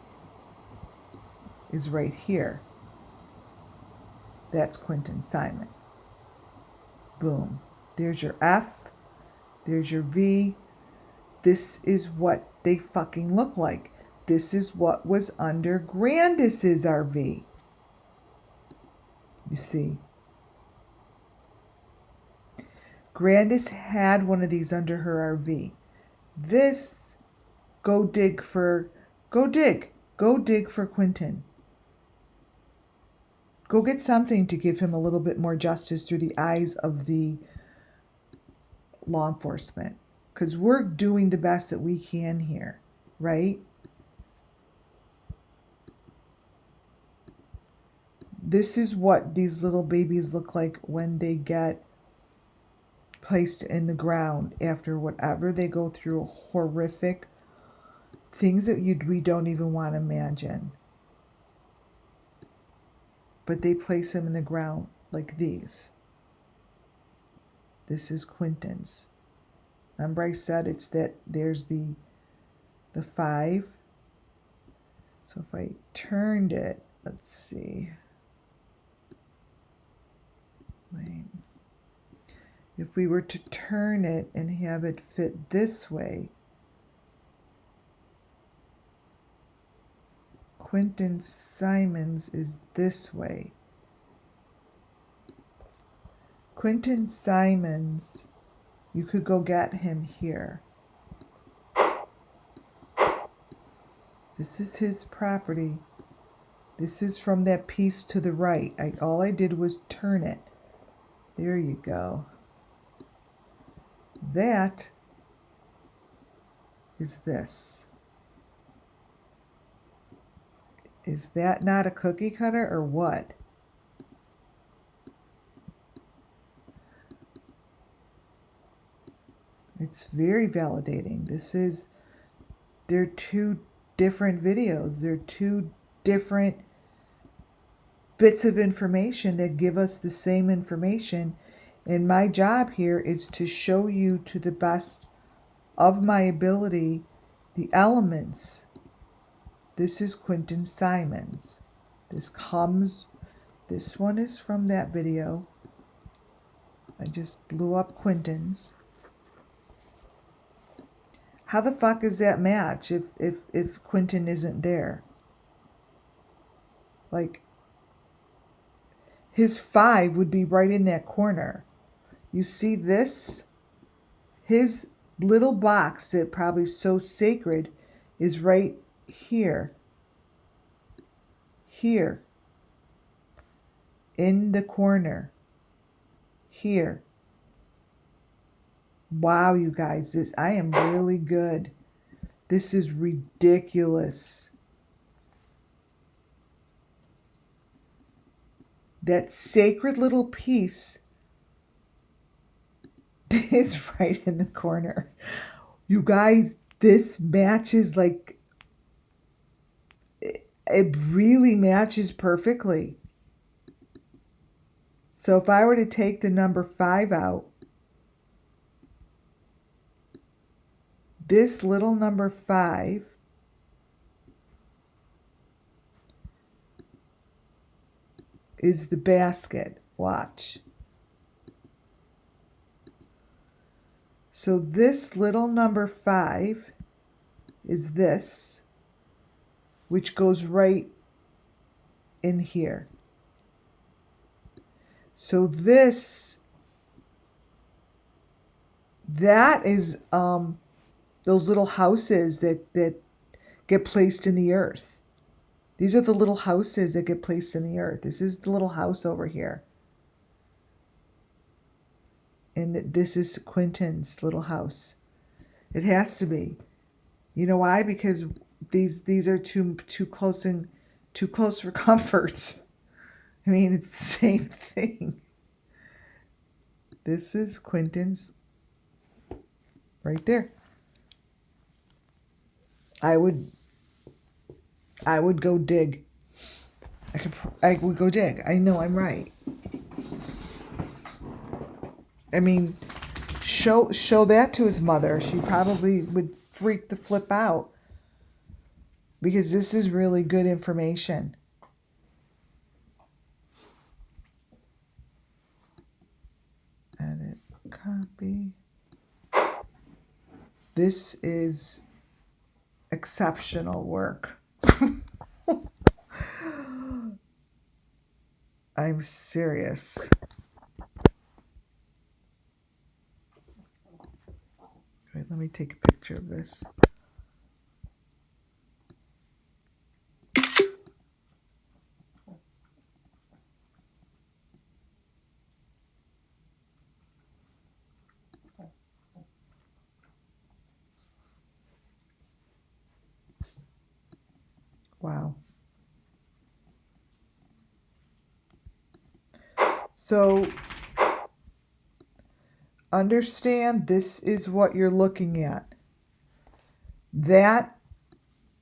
is right here. That's Quentin Simon. Boom. There's your F. There's your V. This is what they fucking look like. This is what was under Grandis's RV. You see? Grandis had one of these under her RV. This, go dig for Quentin. Go get something to give him a little bit more justice through the eyes of the law enforcement. Because we're doing the best that we can here, right? This is what these little babies look like when they get placed in the ground after whatever they go through, horrific things that we don't even want to imagine. But they place them in the ground like these. This is Quentin's. Remember I said it's that there's the 5. So if I turned it, let's see. Wait. If we were to turn it and have it fit this way, Quentin Simons is this way. Quentin Simons, you could go get him here. This is his property. This is from that piece to the right. All I did was turn it. There you go. That is this. Is that not a cookie cutter or what? It's very validating. They're two different videos. They're two different bits of information that give us the same information. And my job here is to show you to the best of my ability the elements. This is Quentin Simons. This one is from that video. I just blew up Quentin's. How the fuck is that match if Quentin isn't there? Like, his 5 would be right in that corner. You see this? His little box that probably so sacred is right here. Here. In the corner. Here. Wow, you guys, I am really good. This is ridiculous. That sacred little piece is right in the corner. You guys, this matches like, it really matches perfectly. So if I were to take the number 5 out, this little number 5 is the basket. Watch. So this little number 5 is this, which goes right in here. So that is those little houses that get placed in the earth. These are the little houses that get placed in the earth. This is the little house over here. And this is Quentin's little house. It has to be. You know why? Because these are too close and too close for comfort. I mean, it's the same thing. This is Quentin's right there. I would go dig. I would go dig. I know I'm right. I mean, show that to his mother. She probably would freak the flip out. Because this is really good information. Edit, copy. This is exceptional work. I'm serious. Wait, let me take a picture of this. Wow. So understand this is what you're looking at. That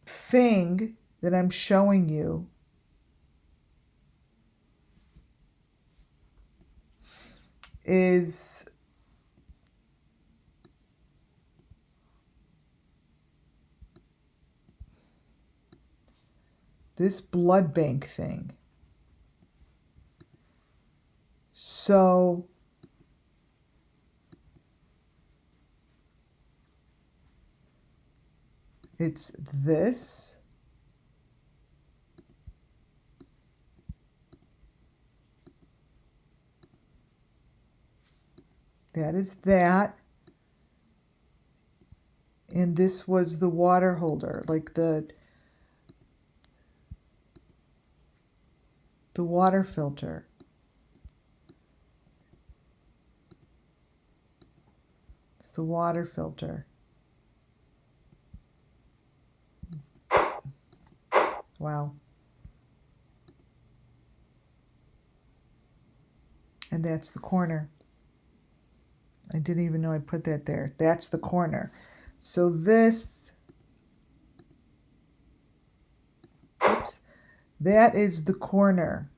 thing that I'm showing you is this blood bank thing. So it's this. That is that. And this was the water holder, like the water filter. It's the water filter. Wow. And that's the corner. I didn't even know I put that there. That's the corner. So this, oops, that is the corner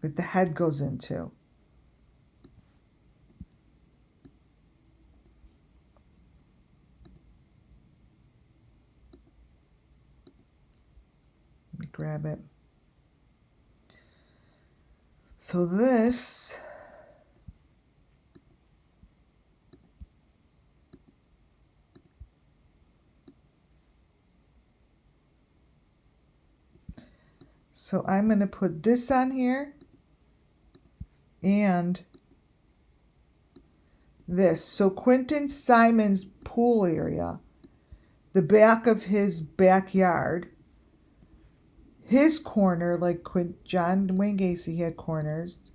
that the head goes into. Let me grab it. So this so I'm going to put this on here and this. So Quentin Simon's pool area, the back of his backyard, his corner, like John Wayne Gacy had corners,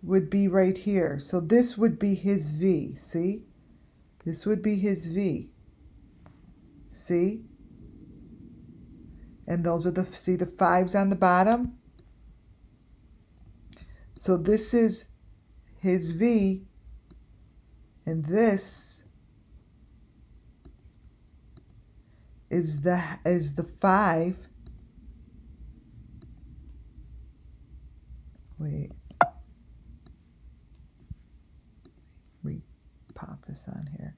would be right here. So this would be his V, see? This would be his V. See? And those are see the fives on the bottom? So this is his V, and this is the 5. Wait. Pop this on here.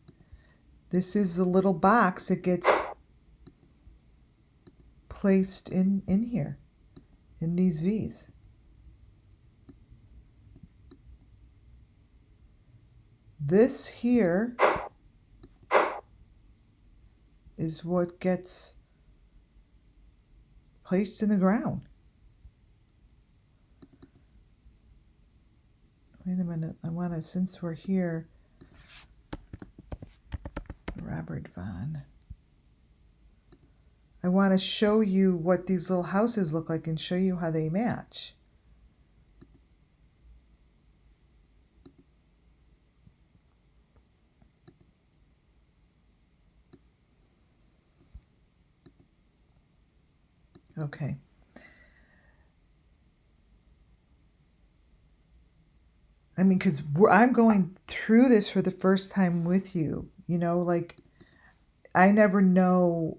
This is the little box that gets placed in here, in these V's. This here is what gets placed in the ground. Wait a minute, I want to, since we're here, Robert Vaughn. I want to show you what these little houses look like and show you how they match. Okay. I mean, because I'm going through this for the first time with you, you know, like I never know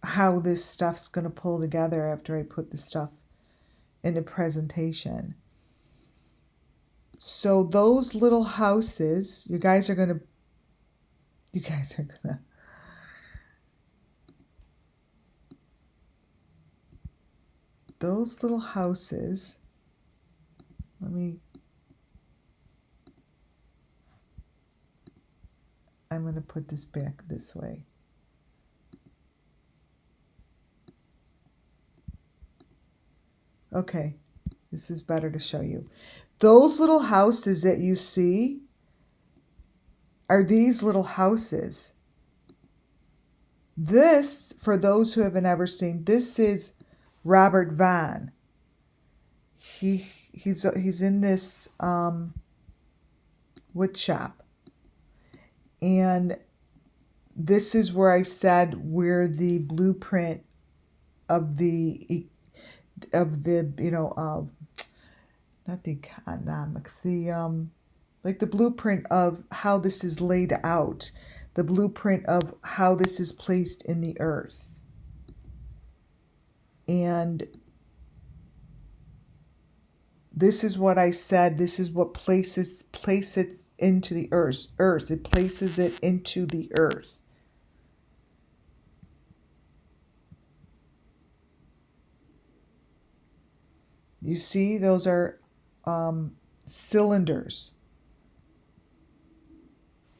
how this stuff's going to pull together after I put the stuff in a presentation. So those little houses, you guys are going to, those little houses, I'm going to put this back this way. Okay, this is better to show you. Those little houses that you see are these little houses. This, for those who haven't ever seen, this is Robert Vaughn. He's in this wood shop. And this is where I said where the blueprint of the not the economics, like the blueprint of how this is laid out, the blueprint of how this is placed in the earth. And this is what I said, this is what places it into the earth. It places it into the earth. You see, those are cylinders.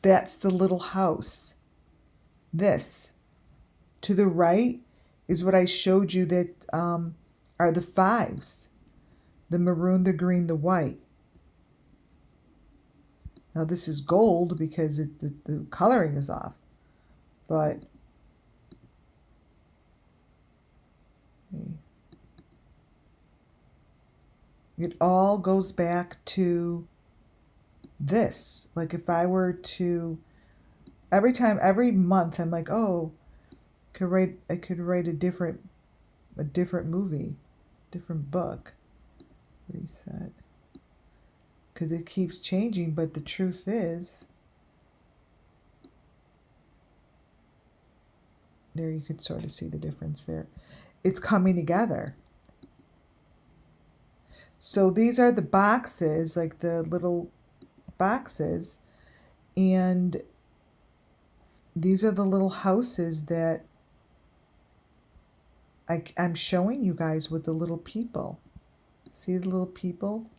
That's the little house. This, to the right, is what I showed you that are the fives. The maroon, the green, the white. Now this is gold because the coloring is off. But it all goes back to this. Like if I were to, every month I'm like, oh, I could write a different movie, different book. Reset. Because it keeps changing, but the truth is, there you could sort of see the difference there. It's coming together. So these are the boxes, like the little boxes, and these are the little houses that I'm showing you guys with the little people. See the little people?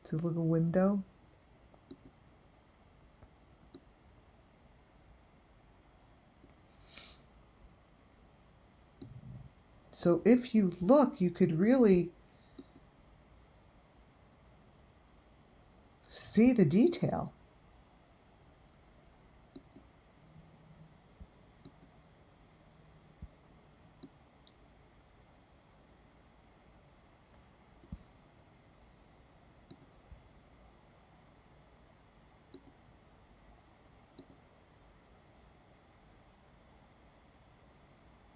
It's a little window. So if you look, you could really see the detail.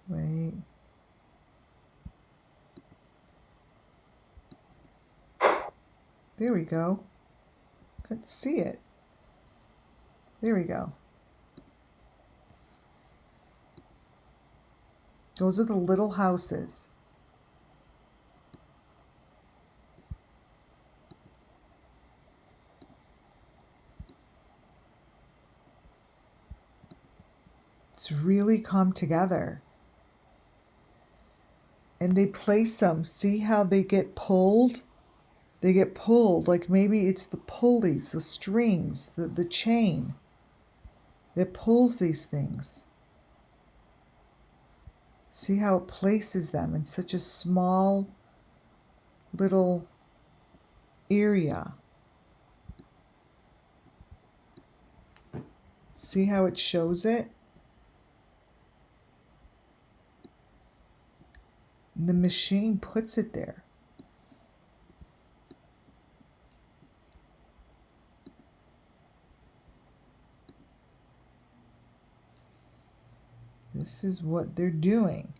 Right. There we go. Couldn't see it. There we go. Those are the little houses. It's really come together. And they place them. See how they get pulled? They get pulled, like maybe it's the pulleys, the strings, the chain that pulls these things. See how it places them in such a small little area. See how it shows it? The machine puts it there. This is what they're doing.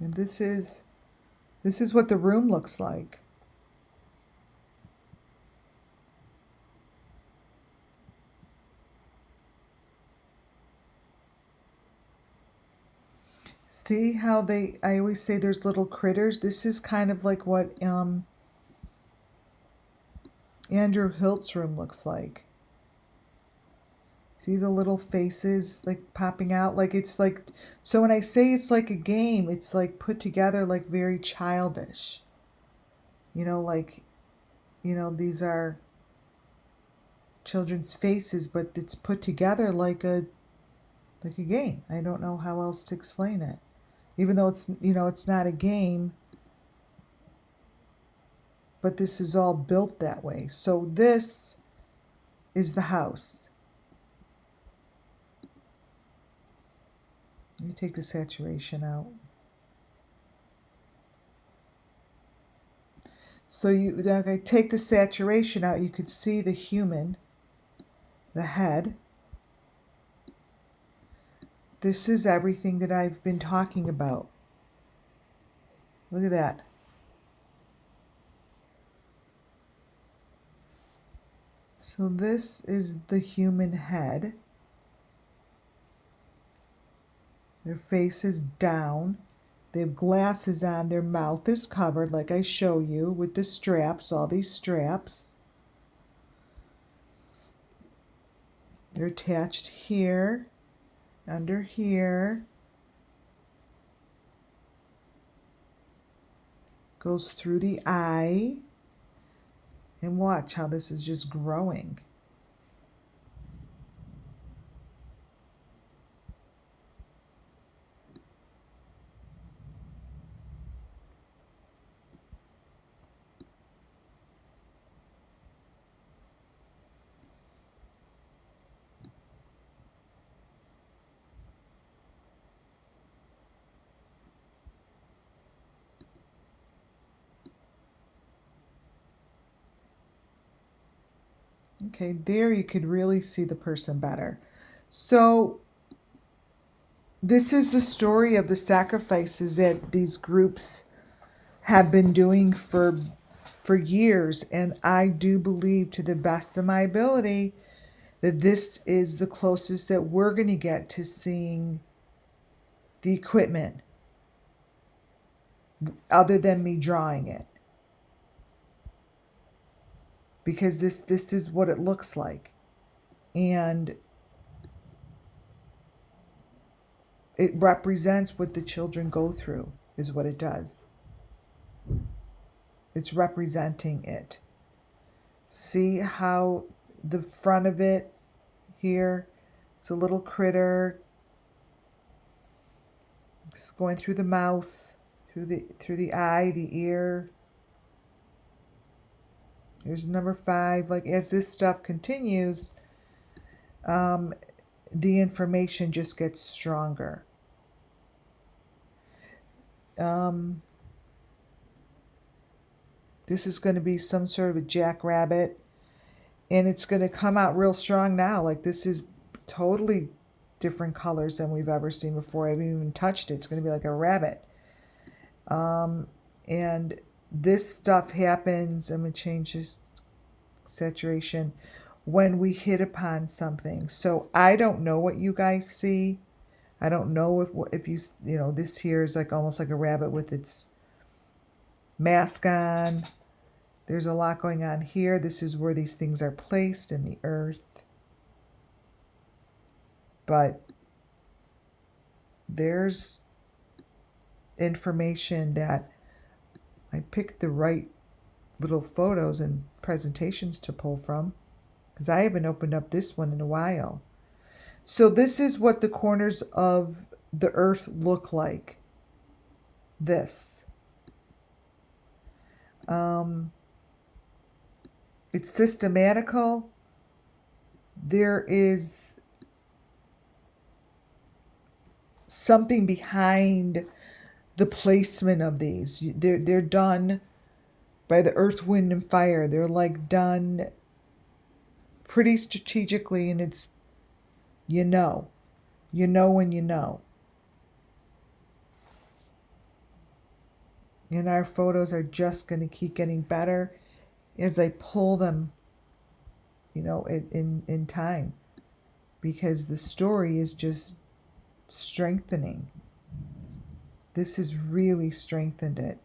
And this is what the room looks like. See how I always say there's little critters. This is kind of like what Andrew Hilt's room looks like. See the little faces like popping out? Like it's like, so when I say it's like a game, it's like put together like very childish. Like, these are children's faces, but it's put together like a game. I don't know how else to explain it. Even though it's not a game, but this is all built that way. So this is the house. Let me take the saturation out. So like I take the saturation out, you could see the human, the head. This is everything that I've been talking about. Look at that. So this is the human head. Their face is down. They have glasses on. Their mouth is covered, like I show you, with the straps, all these straps. They're attached here, under here. Goes through the eye. And watch how this is just growing. Okay, there you could really see the person better. So this is the story of the sacrifices that these groups have been doing for years, and I do believe, to the best of my ability, that this is the closest that we're going to get to seeing the equipment, other than me drawing it, because this is what it looks like, and it represents what the children go through, is what it does. It's representing it. See how the front of it here, it's a little critter. It's going through the mouth, through the eye, the ear. Here's number 5. Like, as this stuff continues, the information just gets stronger. This is going to be some sort of a jackrabbit, and it's going to come out real strong now. Like, this is totally different colors than we've ever seen before. I haven't even touched it. It's going to be like a rabbit. And this stuff happens, I'm going to change this saturation, when we hit upon something. So I don't know what you guys see. I don't know if you this here is like almost like a rabbit with its mask on. There's a lot going on here. This is where these things are placed in the earth. But there's information that I picked the right little photos and presentations to pull from, because I haven't opened up this one in a while. So this is what the corners of the earth look like. This. It's systematical. There is something behind the placement of these. They're done by the earth, wind, and fire. They're like done pretty strategically, and it's, you know when you know. And our photos are just going to keep getting better as I pull them, in time, because the story is just strengthening. This has really strengthened it.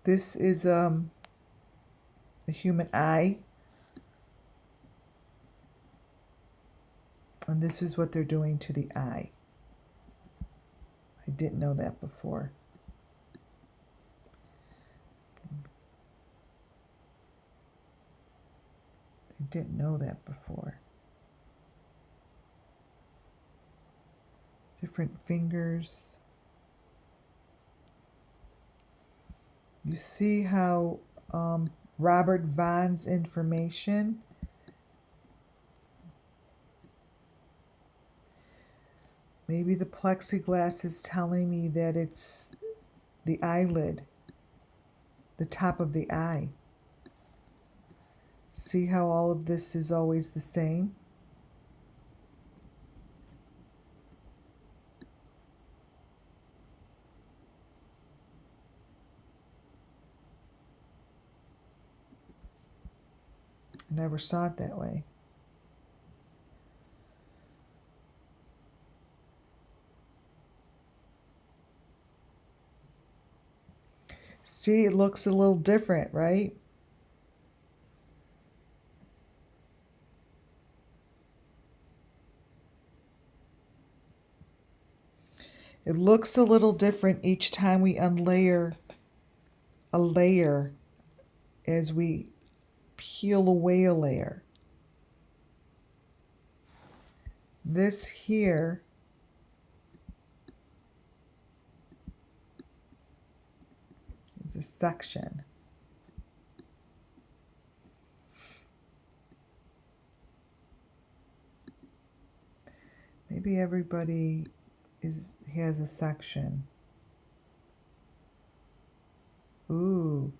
This is a human eye. And this is what they're doing to the eye. I didn't know that before. I didn't know that before. Different fingers. You see how Robert Vaughn's information, maybe the plexiglass is telling me that it's the eyelid, the top of the eye. See how all of this is always the same? I never saw it that way. See, it looks a little different, right? It looks a little different each time we unlayer a layer, as we peel away a layer. This here is a section. Maybe everybody has a section. Ooh.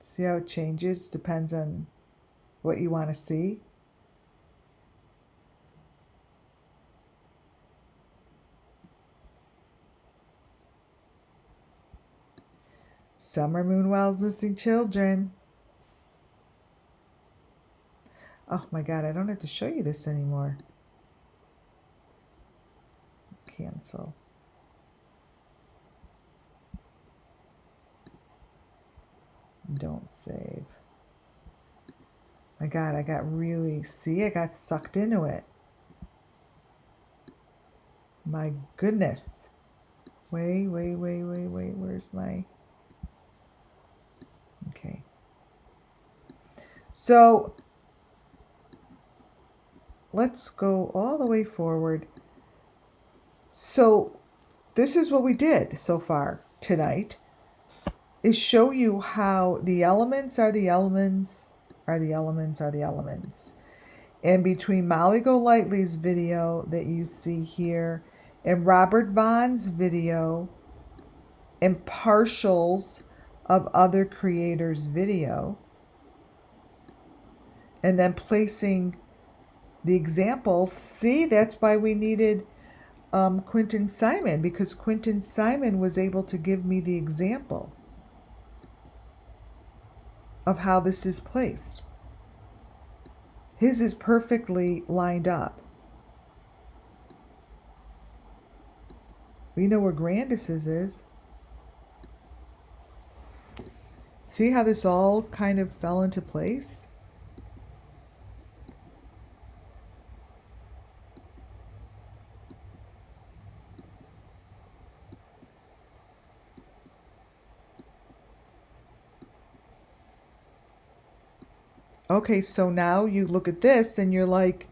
See how it changes? Depends on what you want to see. Summer Moon Wells Missing Children. Oh my God, I don't have to show you this anymore. Cancel. Don't save. My God, I got sucked into it. My goodness. Wait, where's my... Okay. So let's go all the way forward. So this is what we did so far tonight, is show you how the elements are the elements are the elements are the elements. And between Molly Golightly's video that you see here and Robert Vaughn's video and partials of other creators' video, and then placing the examples. See, that's why we needed Quentin Simon, because Quentin Simon was able to give me the example of how this is placed. His is perfectly lined up. We know where Grandis's is. See how this all kind of fell into place? Okay, so now you look at this and you're like,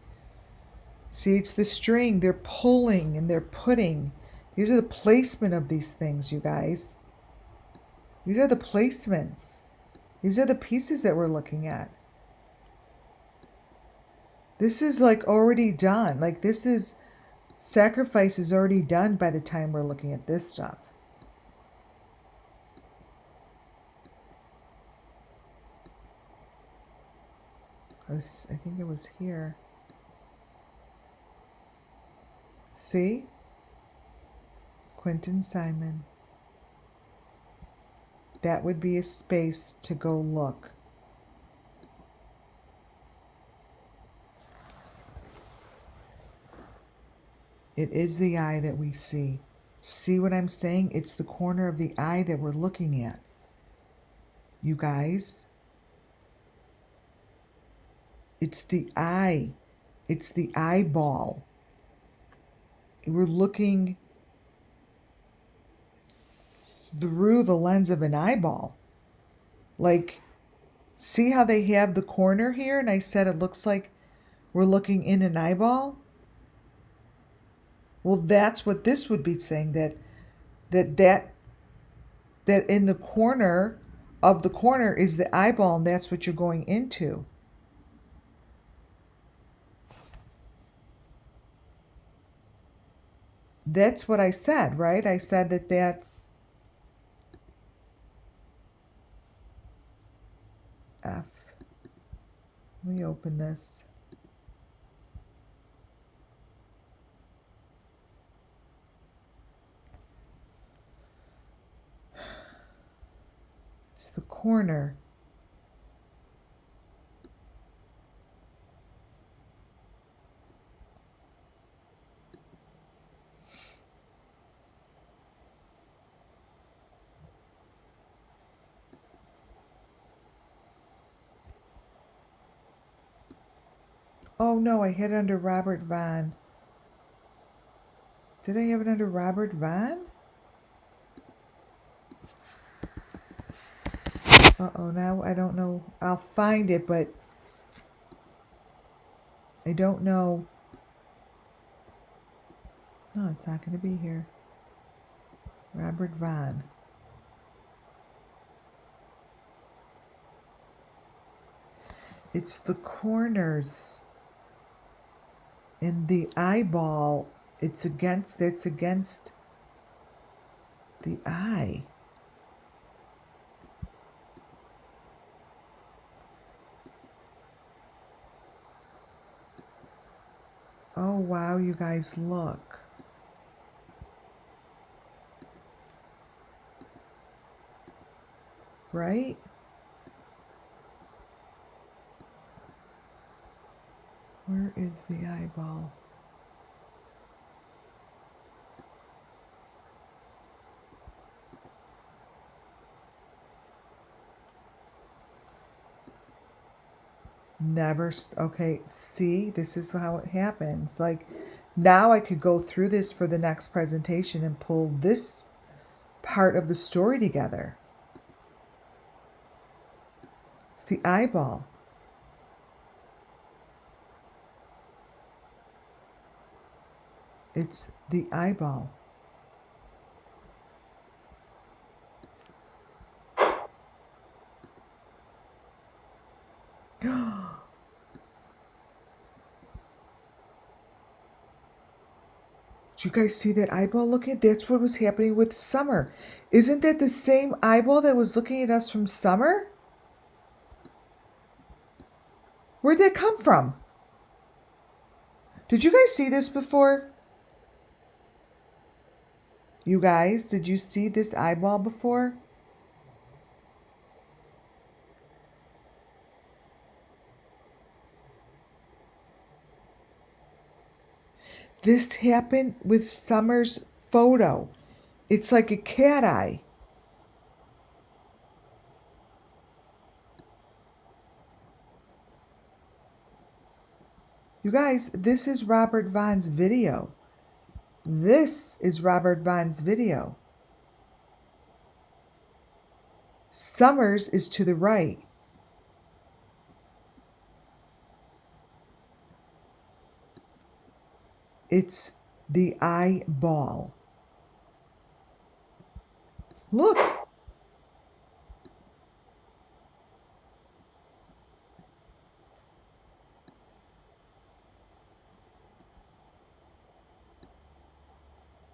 see, it's the string. They're pulling and they're putting. These are the placement of these things, you guys. These are the placements. These are the pieces that we're looking at. This is like already done. Like this is, sacrifice is already done by the time we're looking at this stuff. I think it was here. See? Quentin Simon. That would be a space to go look. It is the eye that we see. See what I'm saying? It's the corner of the eye that we're looking at. You guys? It's the eye. It's the eyeball. We're looking through the lens of an eyeball. Like, see how they have the corner here? And I said it looks like we're looking in an eyeball. Well, that's what this would be saying, that in the corner of the corner is the eyeball, and that's what you're going into. That's what I said, right? I said that that's F. Let me open this. It's the corner. Oh no, I had it under Robert Vaughn. Did I have it under Robert Vaughn? Uh-oh, now I don't know. I'll find it, but I don't know. No, it's not going to be here. Robert Vaughn. It's the corners in the eyeball. It's against the eye. Oh wow, you guys, look. Right? Where is the eyeball? Never, okay, see, this is how it happens. Like, now I could go through this for the next presentation and pull this part of the story together. It's the eyeball. It's the eyeball. Did you guys see that eyeball looking? That's what was happening with Summer. Isn't that the same eyeball that was looking at us from Summer? Where'd that come from? Did you guys see this before? You guys, did you see this eyeball before? This happened with Summer's photo. It's like a cat eye. You guys, this is Robert Vaughn's video. This is Robert Vaughn's video. Summers is to the right. It's the eyeball. Look.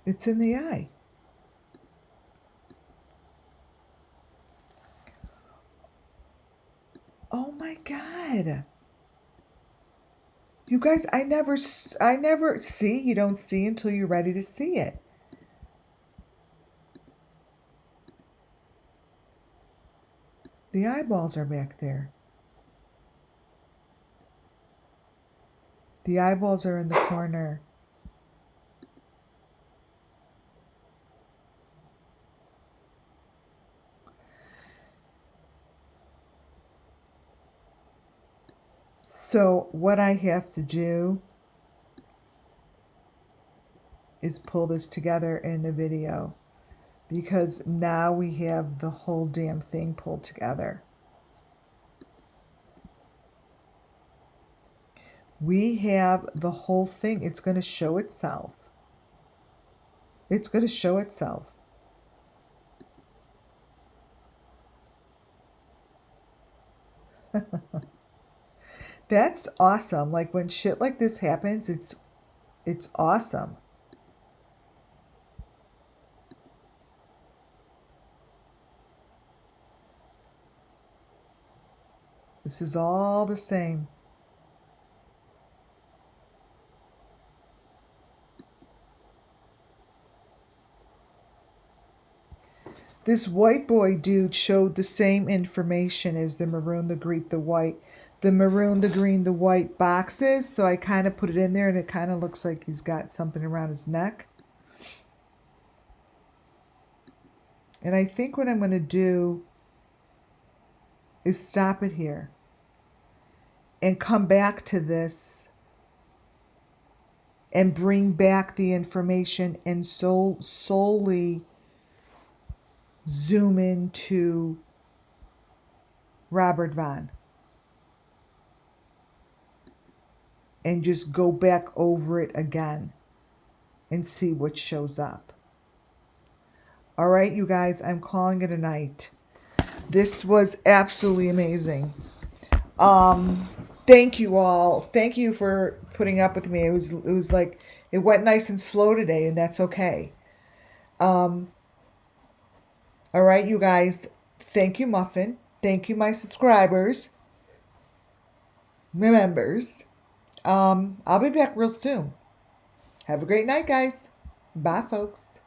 It's in the eye. Oh my God. You guys, I never see. You don't see until you're ready to see it. The eyeballs are back there. The eyeballs are in the corner. So what I have to do is pull this together in the video, because now we have the whole damn thing pulled together. We have the whole thing. It's going to show itself. It's going to show itself. That's awesome. Like when shit like this happens, it's awesome. This is all the same. This white boy dude showed the same information as the maroon, the green, the white. The maroon, the green, the white boxes. So I kind of put it in there and it kind of looks like he's got something around his neck. And I think what I'm going to do is stop it here and come back to this and bring back the information and solely zoom into Robert Vaughn and just go back over it again and see what shows up. All right, you guys, I'm calling it a night. This was absolutely amazing. Thank you all. Thank you for putting up with me. It was like, it went nice and slow today, and that's okay. All right, you guys. Thank you, Muffin. Thank you, my subscribers. Remembers. I'll be back real soon. Have a great night, guys. Bye, folks.